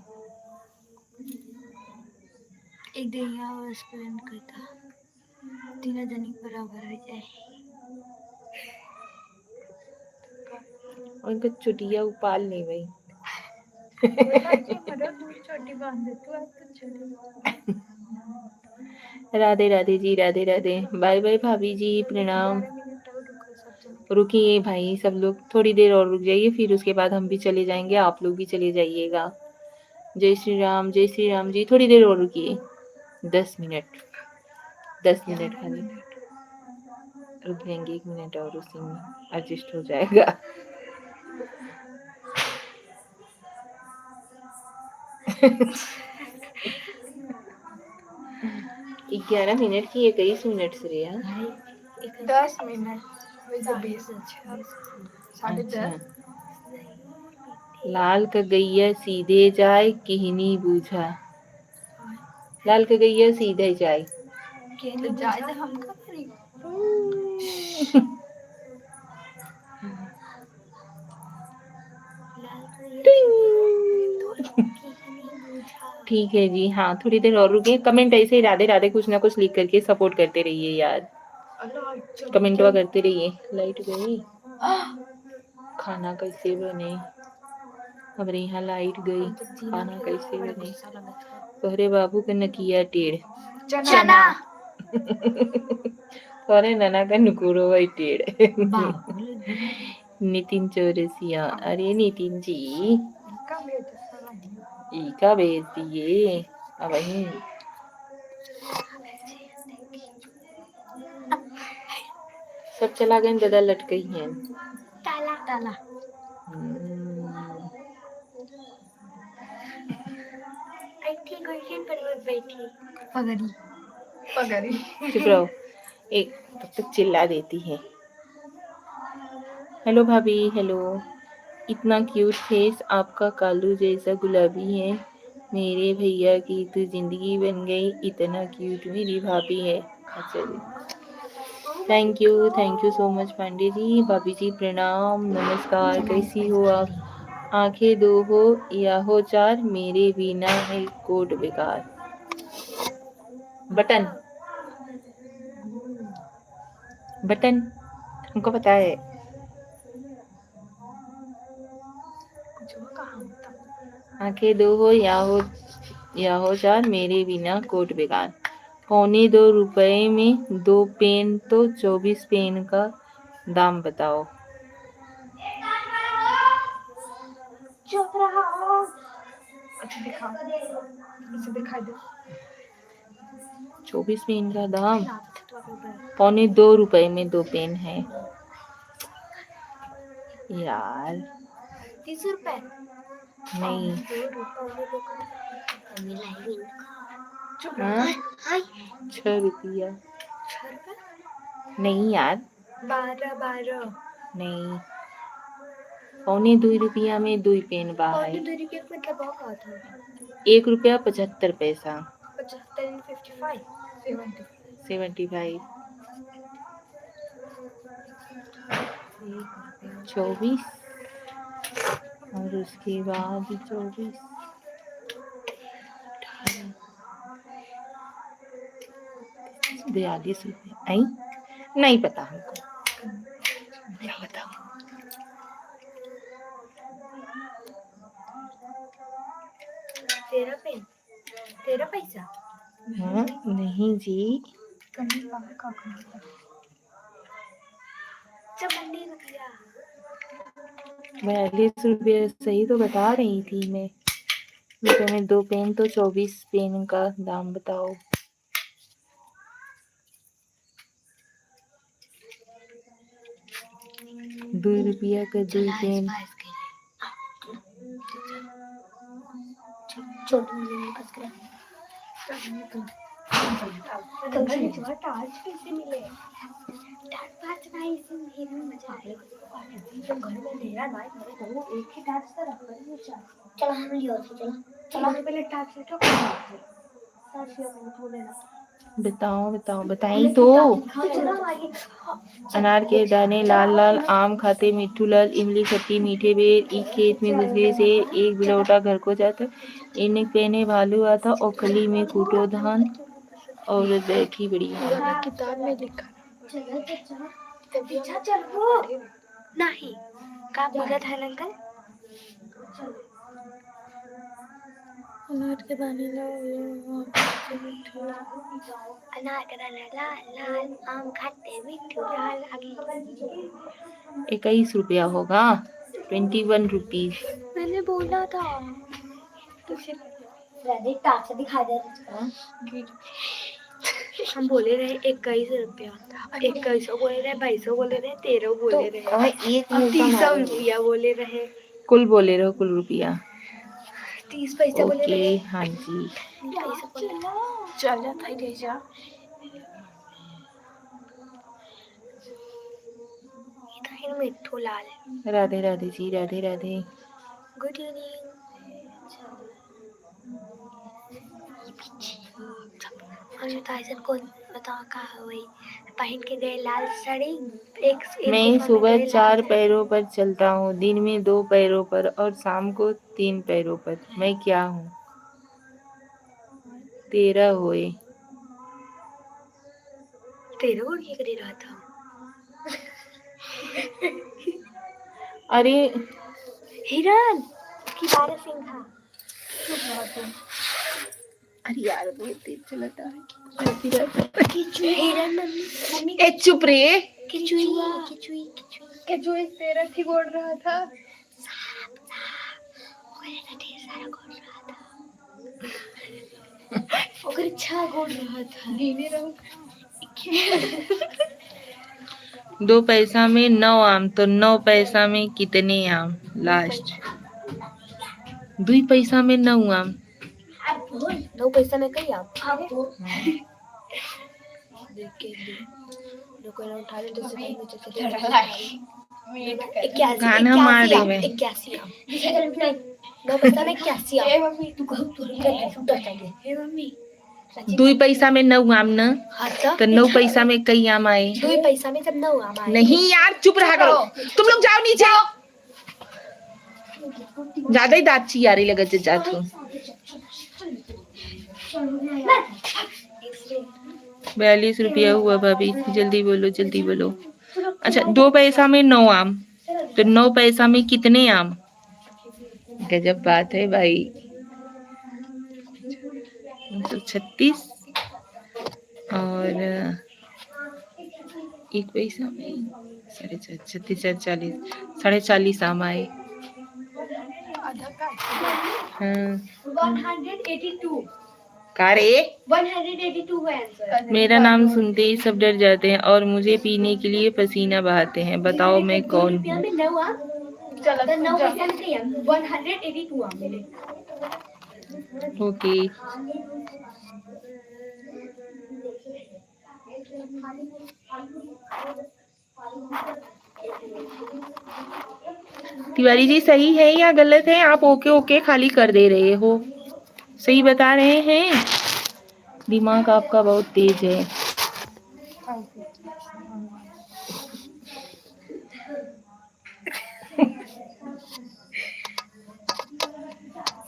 एक दिन यहाँ स्पेंड करता 3 जनी बराबर हो जाए और इनका चुटिया उपाल नहीं भाई। छोटी बांध दे तू तो छोटी राधे राधे जी, राधे राधे, बाय बाय भाभी जी, प्रणाम। 11 मिनट और रुको सब जने रुकिए भाई, सब लोग थोड़ी देर और रुक जाइए, फिर उसके बाद हम भी चले जाएंगे, आप लोग भी चले जाइएगा। जय श्री राम, जय श्री राम जी। थोड़ी देर और रुकिए, 10 मिनट, 10 मिनट खाली रुक जाएंगे, 1 मिनट और, उसी में एडजस्ट हो जाएगा। 11 मिनट की 21 मिनट श्रेया। 10 मिनट वैसे 20 साढ़े अच्छा, 10 लाल का गैया सीधे जाए किहनी बूझा, लाल का गैया सीधे जाए। तो जाए हम का करी ठीक है जी, हाँ थोड़ी देर और रुकिए। कमेंट ऐसे ही राधे राधे कुछ ना कुछ लिख करके सपोर्ट करते रहिए यार, कमेंटवा करते रहिए। लाइट गई, खाना कैसे बने? हमारे यहाँ लाइट गई, खाना कैसे बने? तोहरे बाबू का नकिया टेढ़, चना तोहरे नना का नुकुरो भाई टेढ़। नितिन चौरसिया, अरे नितिन जी का भेज दिए अब वही। सब चला गए, दादा लटकई हैं। ताला ताला बैठी गुलशन पर बैठी पगड़ी पगड़ी चुप रहो, एक तब तक चिल्ला देती है। हेलो भाभी, हेलो। इतना क्यूट फेस आपका, कालू जैसा गुलाबी है। मेरे भैया की तो जिंदगी बन गई, इतना क्यूट मेरी भाभी है। अच्छा जी, thank you so much Pandey ji. भाभी जी प्रणाम, नमस्कार, कैसी हो आप? आंखें दो हो या हो चार, मेरे बिना है कोट बेकार। बटन बटन हमको पता है। आंखें दो हो या हो चार, मेरे बिना कोट बेकार। 2.25 रुपए में 2 पेन तो 24 पेन का दाम बताओ। चुप रहो अच्छा दिखा इसे दिखाई दे 24 पेन का दाम, 2.25 रुपए में 2 पेन है यार। 30 रुपए नहीं, 6 रुपया नहीं यार, 12 नहीं, 2.25 रुपया में 2 पेन बा है। 2 रुपये मतलब बहुत था 1 रुपया 75 पैसा, 75 55 75, 24 और उसके बाद 24, 42 रुपये। नहीं पता हमको, क्या बताऊं। तेरा पैसा हाँ, नहीं जी, 42 रुपये सही तो बता रही थी मैं। रुपये में 2 पेन तो 24 पेन का दाम बताओ। ₹2 का 2 पेन। आज कैसे मिले जब घर में मेरा ना है वो एक ही टास्क से रख कर चलो हम लियो चलो चलो पहले टास्क से तो बताओ बताई तो। अनार के दाने लाल लाल, आम खाते मिट्ठू लाल, इमली खट्टी मीठे बेर, एक खेत में गुजरे से एक बिलौटा घर को जाता, इन्हें पहने भालू आता और खली में कूटो धान, औरत बैठी बड़ी। किताब में लिखा नहीं का बोला था अंकल। अनार के दाने लाल लाल, आम खाते मिट्ठू लाल। 21 रुपया होगा, 21 रुपीज। मैंने बोला था तो सिर्फ टास्क दिखा दे। हम बोले रहे 21 रुपया, 21 बोले रहे, 22 बोले रहे, 13 बोले रहे, एक 30 रुपया बोले रहे, कुल बोले रहो, कुल रुपया 30 पैसे बोले रहे। हाँ जी। चल जा थाई दे जा। इधर मिट्ठू लाल। राधे राधे जी, राधे राधे। Good evening. को बता का हुई पहन के गए लाल साड़ी। मैं सुबह 4 पैरों पर चलता हूँ, दिन में 2 पैरों पर और शाम को 3 पैरों पर। मैं क्या हूँ? 13 होए। 13 और क्या कर रहा था? अरे हिरन की बारह सिंह था। अरे यार बहुत तेज चलता है। हिरन मम्मी ए चुप रे। किचुई तेरा थी गोड़ रहा था। ढेर सारा गोड़ रहा था। ओकर अच्छा गोड़ रहा था। नीले रंग 2 पैसा में 9 आम, तो 9 पैसा में कितने आम? लास्ट 2 पैसा में 9 आम। 2 पैसा में कई आम। गाना मार रही मैं। 81 आम। 9 पैसा में 81 आम। मम्मी 2 पैसा में 9 आम न, तो 9 पैसा में कई आम आए? 2 पैसा में जब 9 आम आए। नहीं यार चुप रहा करो, तुम लोग जाओ नीचे। ज्यादा ही दांत चियारी लगा जात हो। 42 रुपया हुआ भाभी, जल्दी बोलो जल्दी बोलो। अच्छा 2 पैसा में 9 आम, तो 9 पैसा में कितने आम? गजब बात है भाई। तो 36 और 1 पैसा में 36 40 40 आम आए। हाँ 182 कारे 182 है आंसर। मेरा नाम सुनते ही सब डर जाते हैं और मुझे पीने के लिए पसीना बहाते हैं। बताओ मैं कौन हूँ? 182 आम मिले। ओके तिवारी जी सही है या गलत है? आप ओके ओके खाली कर दे रहे हो। सही बता रहे हैं? दिमाग आपका बहुत तेज है।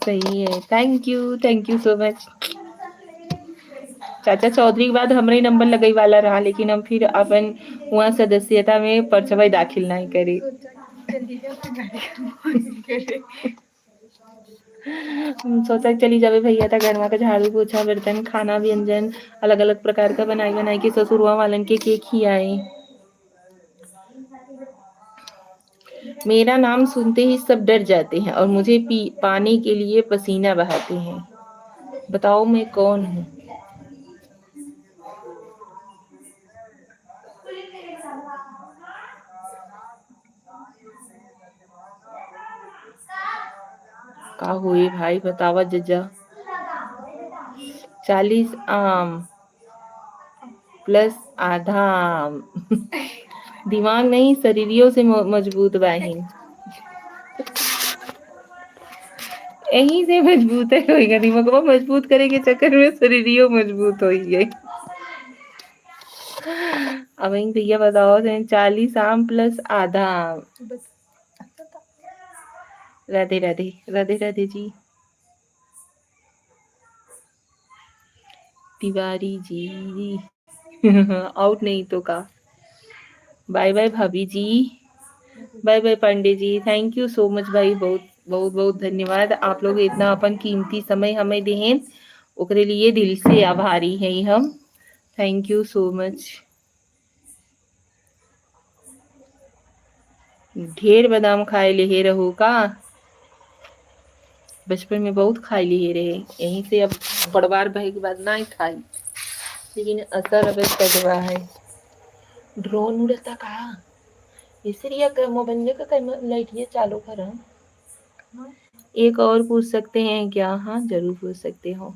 सही है, थैंक यू सो मच। चाचा चौधरी के बाद हमारे नंबर लगई वाला रहा, लेकिन हम फिर अपन वहाँ सदस्यता में परचवाई दाखिल नहीं करे। सोचा चली जावे भैया था घर का झाड़ू पोछा बर्तन खाना व्यंजन अलग अलग प्रकार का बनाई के ससुरवा वालन के खियाए। मेरा नाम सुनते ही सब डर जाते हैं और मुझे पाने के लिए पसीना बहाते हैं। बताओ मैं कौन हूँ? का हुए भाई बतावा जजा। 40 आम प्लस आधा आम दिमाग नहीं शरीरियों से मजबूत बाहिन, यहीं से मजबूत है होएगा। दिमाग मजबूत करे के चक्कर में शरीरियों मजबूत हो गई। अब भैया बताओ 40 आम प्लस आधा आम। राधे राधे राधे राधे जी। तिवारी जी आउट नहीं तो का। बाय बाय भाभी जी, bye bye Pandey ji. Thank you so much भाई, बहुत बहुत बहुत धन्यवाद। आप लोग इतना अपन कीमती समय हमें दें, ओकरे लिए दिल से आभारी हैं हम। Thank you so much. ढेर बादाम खाए ले रहो का? बचपन में बहुत खाई लिए रहे, यहीं से अब बड़बार भय के बाद ना ही खाई, लेकिन असर अब तजवा है। ड्रोन उड़ता का इसलिए मोबाइल का लाइट चालू कर। एक और पूछ सकते हैं क्या? हाँ जरूर पूछ सकते हो,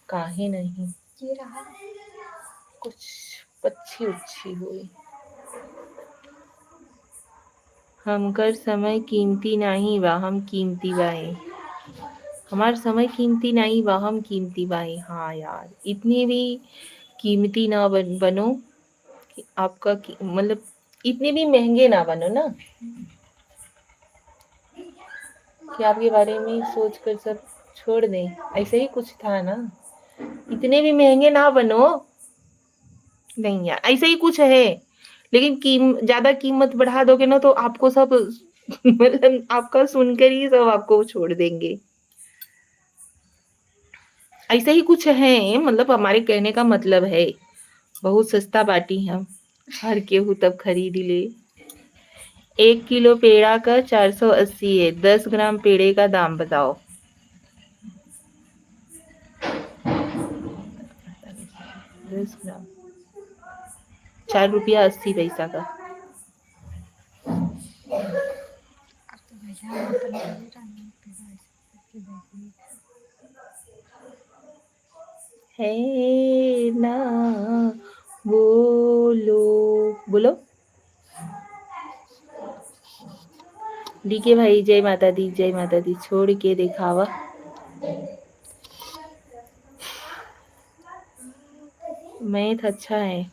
काहे नहीं। ये रहा कुछ पक्षी उच्छी हुई। हमकर समय कीमती नहीं बा, हम कीमती बाए। हमार समय कीमती नहीं बा, हम कीमती बाए। हाँ यार, इतनी भी कीमती ना बनो कि आपका मतलब इतने भी महंगे ना बनो ना कि आपके बारे में सोच कर सब छोड़ दें। ऐसे ही कुछ था ना, इतने भी महंगे ना बनो। नहीं यार, ऐसे ही कुछ है, लेकिन ज्यादा कीमत बढ़ा दोगे ना तो आपको सब मतलब आपका सुनकर ही सब आपको छोड़ देंगे। ऐसे ही कुछ है, मतलब हमारे कहने का मतलब है। बहुत सस्ता बाटी हम, हर केहू तब खरीद ले। 1 किलो पेड़ा का 480 है, 10 ग्राम पेड़े का दाम बताओ। 10 ग्राम 4 रुपया 80 पैसा का। अब तो भैया हम अपन पेड़ा नहीं पेड़ा ऐसे करके बैठे। है ना, बोलो बोलो। डीके भाई जय माता दी, जय माता दी। छोड़ के दिखावा। मैथ अच्छा है,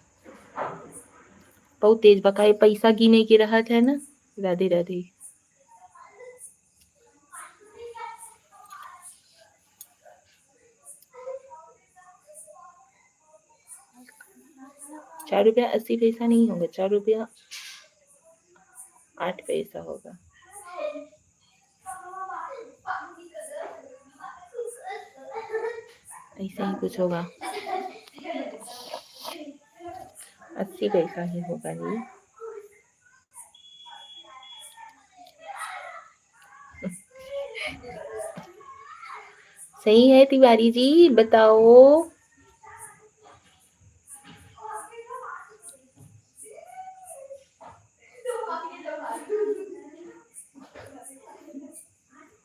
बहुत तेज बकाए पैसा गिने के रहा है ना। राधे राधे। ₹4.80 नहीं होगा, ₹4.08 होगा। ऐसा ही कुछ होगा, 80 पैसा ही होगा ये। सही है तिवारी जी, बताओ।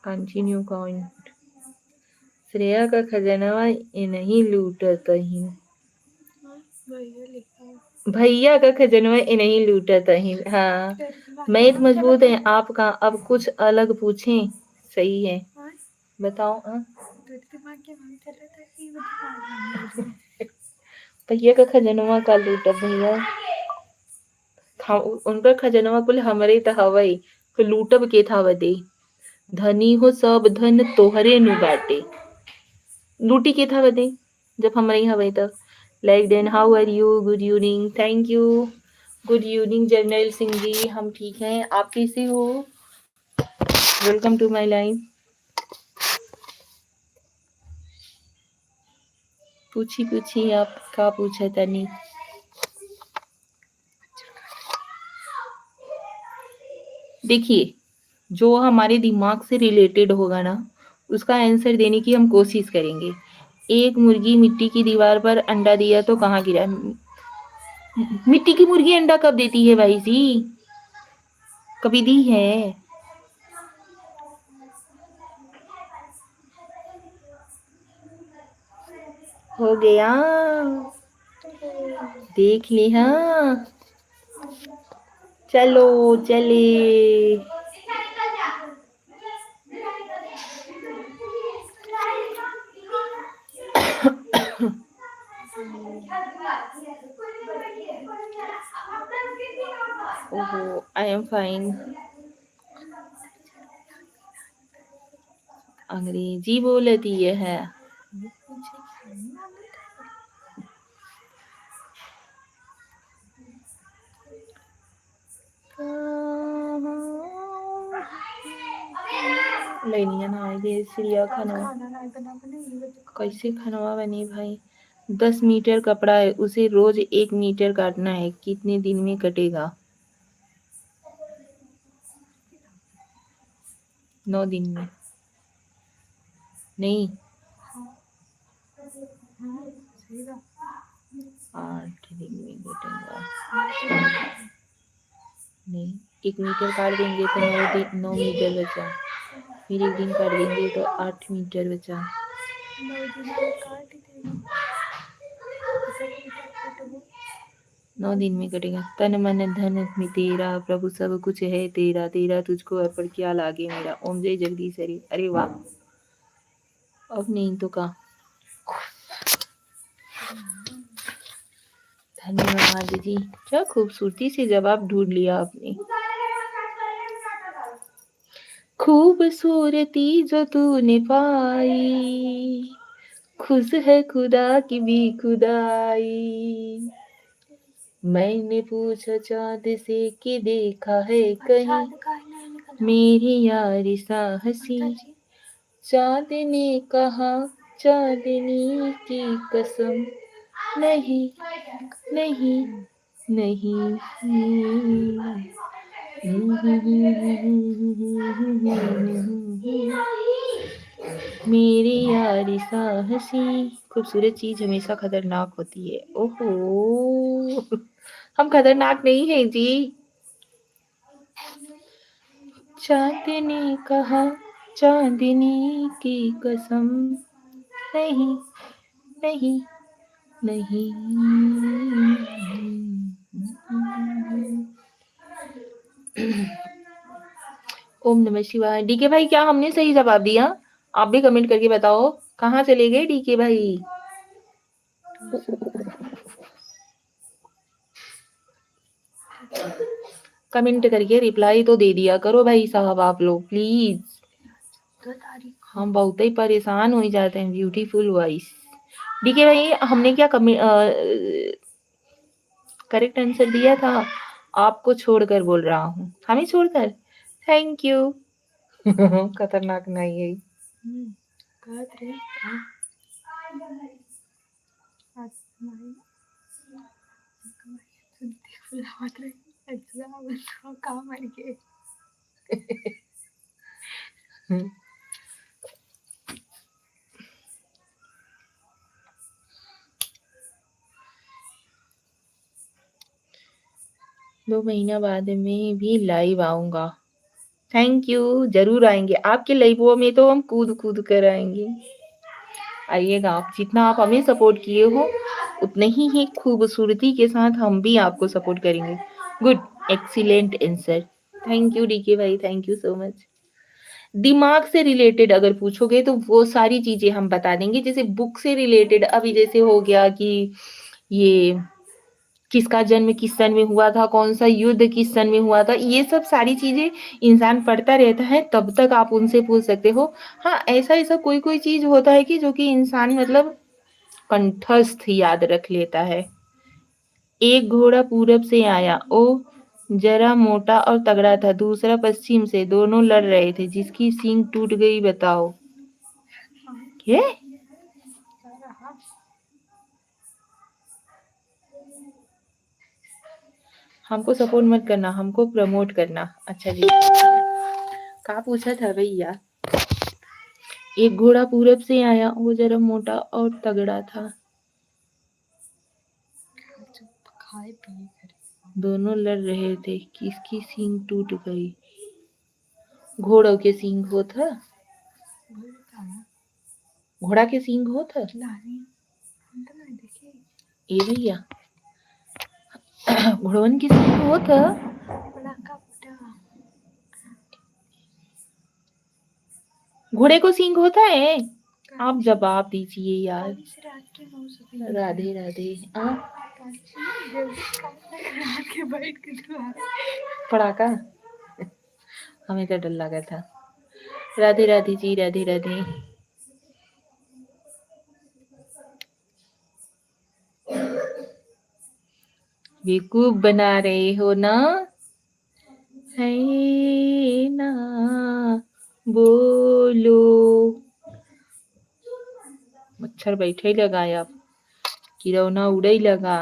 Continue point. श्रेया का खजानवा नहीं लूटत ही। भैया का खजानवा नहीं लूटत ही। हाँ, मैथ मजबूत है आपका। अब कुछ अलग पूछें। सही है, बताओ। भैया का खजानवा का लूटत भैया, उनका खजानवा कुल हमरे त हवई, तो लूटब के था वदे। धनी हो सब धन तोहरे नु बाटे, लूटी के था बदे जब हमारे यहाँ हवे तब। Like then how are you, good evening. Thank you, good evening Jarnail Singh ji. हम ठीक हैं, आप कैसे हो? Welcome to my life. पूछी आप का पूछा तनी। देखिए, जो हमारे दिमाग से रिलेटेड होगा ना, उसका आंसर देने की हम कोशिश करेंगे। एक मुर्गी मिट्टी की दीवार पर अंडा दिया तो कहाँ गिरा? मिट्टी की मुर्गी अंडा कब देती है भाई जी? कभी दी है? हो गया, देख ली। हाँ, चलो चले। ओहो, आई एम फाइन। अंग्रेजी बोलती है। लेनिया ना आएगी चिड़िया खाना। कैसे खानवा बनी भाई? 10 मीटर कपड़ा है, उसे रोज 1 मीटर काटना है, कितने दिन में कटेगा? 9 दिन में। नहीं, 8 दिन में कटेगा। नहीं, 1 मीटर काट देंगे तो 9 मीटर बचा, फिर 1 दिन काट देंगे तो 8 मीटर बचा। 9 दिन में कटेगा। तन मन धन में तेरा, प्रभु सब कुछ है तेरा, तेरा तुझको अर्पण किया लागे मेरा। ओम जय जगदीश हरि। अरे वाह, अब नहीं तो का। धन्यवाद जी, क्या खूबसूरती से जवाब ढूंढ लिया आपने। खूबसूरती जो तूने पाई, खुश है खुदा की भी खुदाई। मैंने पूछा चाँद से कि देखा है कहीं मेरी यारी सा हंसी। चाँद ने कहा चाँदनी की कसम, नहीं नहीं नहीं। मेरी यारी सा हंसी। खूबसूरत चीज हमेशा खतरनाक होती है। ओहो, हम खतरनाक नहीं है जी। चाँद ने कहा चाँदनी की कसम, नहीं नहीं नहीं। ओम नमः शिवाय। डीके भाई, क्या हमने सही जवाब दिया? आप भी कमेंट करके बताओ, कहाँ चले गए डीके भाई? कमेंट करके रिप्लाई तो दे दिया करो भाई साहब, आप लोग प्लीज। हम बहुत ही परेशान हो जाते हैं। Beautiful voice. डीके भाई, हमने क्या करेक्ट आंसर दिया था? आपको छोड़कर बोल रहा हूँ, हमें छोड़कर। Thank you. खतरनाक नहीं है। दो महीना बाद में भी लाइव आऊंगा। थैंक यू, जरूर आएंगे। आपके लाइवों में तो हम कूद कूद कर आएंगे। आइएगा आप, जितना आप हमें सपोर्ट किए हो उतने ही खूबसूरती के साथ हम भी आपको सपोर्ट करेंगे। Good, excellent answer. Thank you DK भाई, थैंक यू सो मच। दिमाग से रिलेटेड अगर पूछोगे तो वो सारी चीजें हम बता देंगे। जैसे बुक से रिलेटेड अभी जैसे हो गया कि ये किसका जन्म किस सन में हुआ था, कौन सा युद्ध किस सन में हुआ था, ये सब सारी चीजें इंसान पढ़ता रहता है, तब तक आप उनसे पूछ सकते हो। हाँ, ऐसा ऐसा कोई कोई चीज होता है कि जो कि इंसान मतलब कंठस्थ याद रख लेता है। एक घोड़ा पूरब से आया, ओ जरा मोटा और तगड़ा था, दूसरा पश्चिम से, दोनों लड़ रहे थे, जिसकी सींग टूट गई बताओ। क्या? हमको सपोर्ट मत करना, हमको प्रमोट करना। अच्छा जी, क्या पूछा था भैया? एक घोड़ा पूरब से आया, वो जरा मोटा और तगड़ा था, दोनों लड़ रहे थे, किसकी सींग टूट गई? घोड़ों के सींग हो था, घोड़ा के सींग हो था ये भैया। घोड़वन की सींग हो था, बड़ा कपड़ा घोड़े को सींग होता है? आप जवाब दीजिए यार। कल से रात के 9 बजे राधे राधे। के बैठ के पड़ाका हमें तो डर लगा था। राधे राधे जी, राधे राधे। बेवकूफ बना रहे हो ना, है ना, बोलो। मच्छर बैठे लगा, अब किरौना उड़े लगा।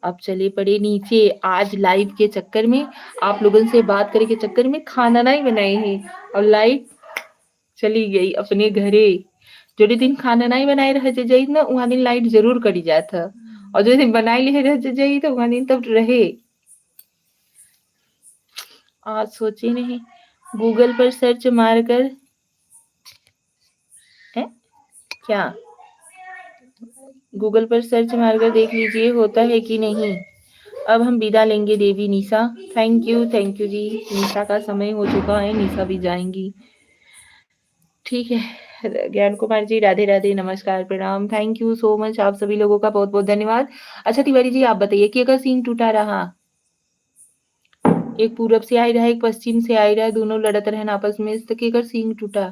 अब चले पड़े नीचे। आज लाइव के चक्कर में, आप लोगों से बात करे के चक्कर में खाना नहीं बनाए है और लाइव चली गई अपने घरे। जो दिन खाना नहीं बनाए रह जाई ना, वहाँ दिन लाइट जरूर कटी जात है, और जो दिन बनाए ले रह जाई तो वहाँ दिन तब रहे। आज सोचे नहीं, गूगल पर सर्च मारकर क्या, गूगल पर सर्च मारकर देख लीजिए होता है कि नहीं। अब हम विदा लेंगे देवी निशा। थैंक यू जी। निशा का समय हो चुका है, निशा भी जाएंगी। ठीक है, ज्ञान कुमार जी राधे राधे, नमस्कार, प्रणाम, थैंक यू सो मच। आप सभी लोगों का बहुत बहुत धन्यवाद। अच्छा तिवारी जी, आप बताइए कि अगर सीन टूटा रहा, एक पूरब से आई रहा, एक पश्चिम से आई रहा, दोनों लड़त रहे आपस में, तो अगर सीन टूटा।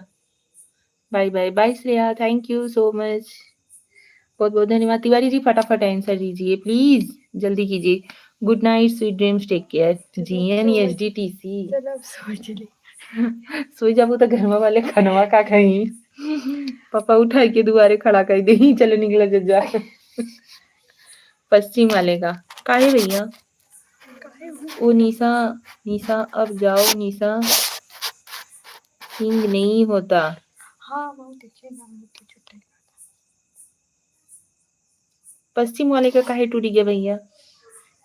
Bye bye bye Shreya, thank you so much, बहुत बहुत धन्यवाद। तिवारी जी फटाफट आंसर दीजिए प्लीज, जल्दी कीजिए। Good night, sweet dreams, take care. GNESDTC। चलो अब सो चले। सोई जाबो तो घर वाले खनवा का कहीं पापा उठा के दुआरे खड़ा कर दे, चलो निकला जा। पश्चिम वाले का काहे भैया? ओ निशा, निशा अब जाओ निशा, सिंग नहीं होता। हाँ बहुत अच्छे नाम के छुट्टे। पश्चिम वाले का काहे टूट गया भैया?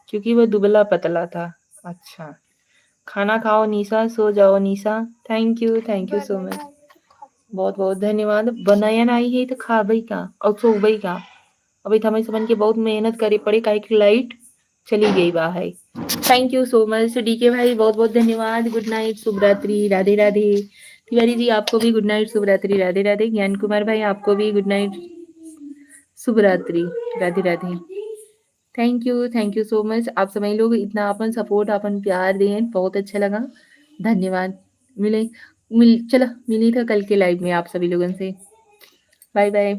क्योंकि वो दुबला पतला था। अच्छा, खाना खाओ निशा, सो जाओ निशा। थैंक यू सो मच, बहुत बहुत धन्यवाद। बनाया नहीं है तो खा भाई का और सो भाई का। अभी हमें समझ के बहुत मेहनत करे पड़े, काहे की लाइट चली गई बाहर। Thank you so much DK भाई, बहुत बहुत धन्यवाद। गुड नाइट, शुभ रात्रि, राधे राधे। तिवारी जी आपको भी गुड नाइट, शुभ रात्रि, राधे राधे। ज्ञान कुमार भाई आपको भी गुड नाइट, शुभ रात्रि, Radhe Radhe. Thank you so much. आप सभी लोग इतना अपन सपोर्ट, अपन प्यार दें, बहुत अच्छा लगा, धन्यवाद। चलो मिली था कल के लाइव में आप सभी लोगों से। Bye bye.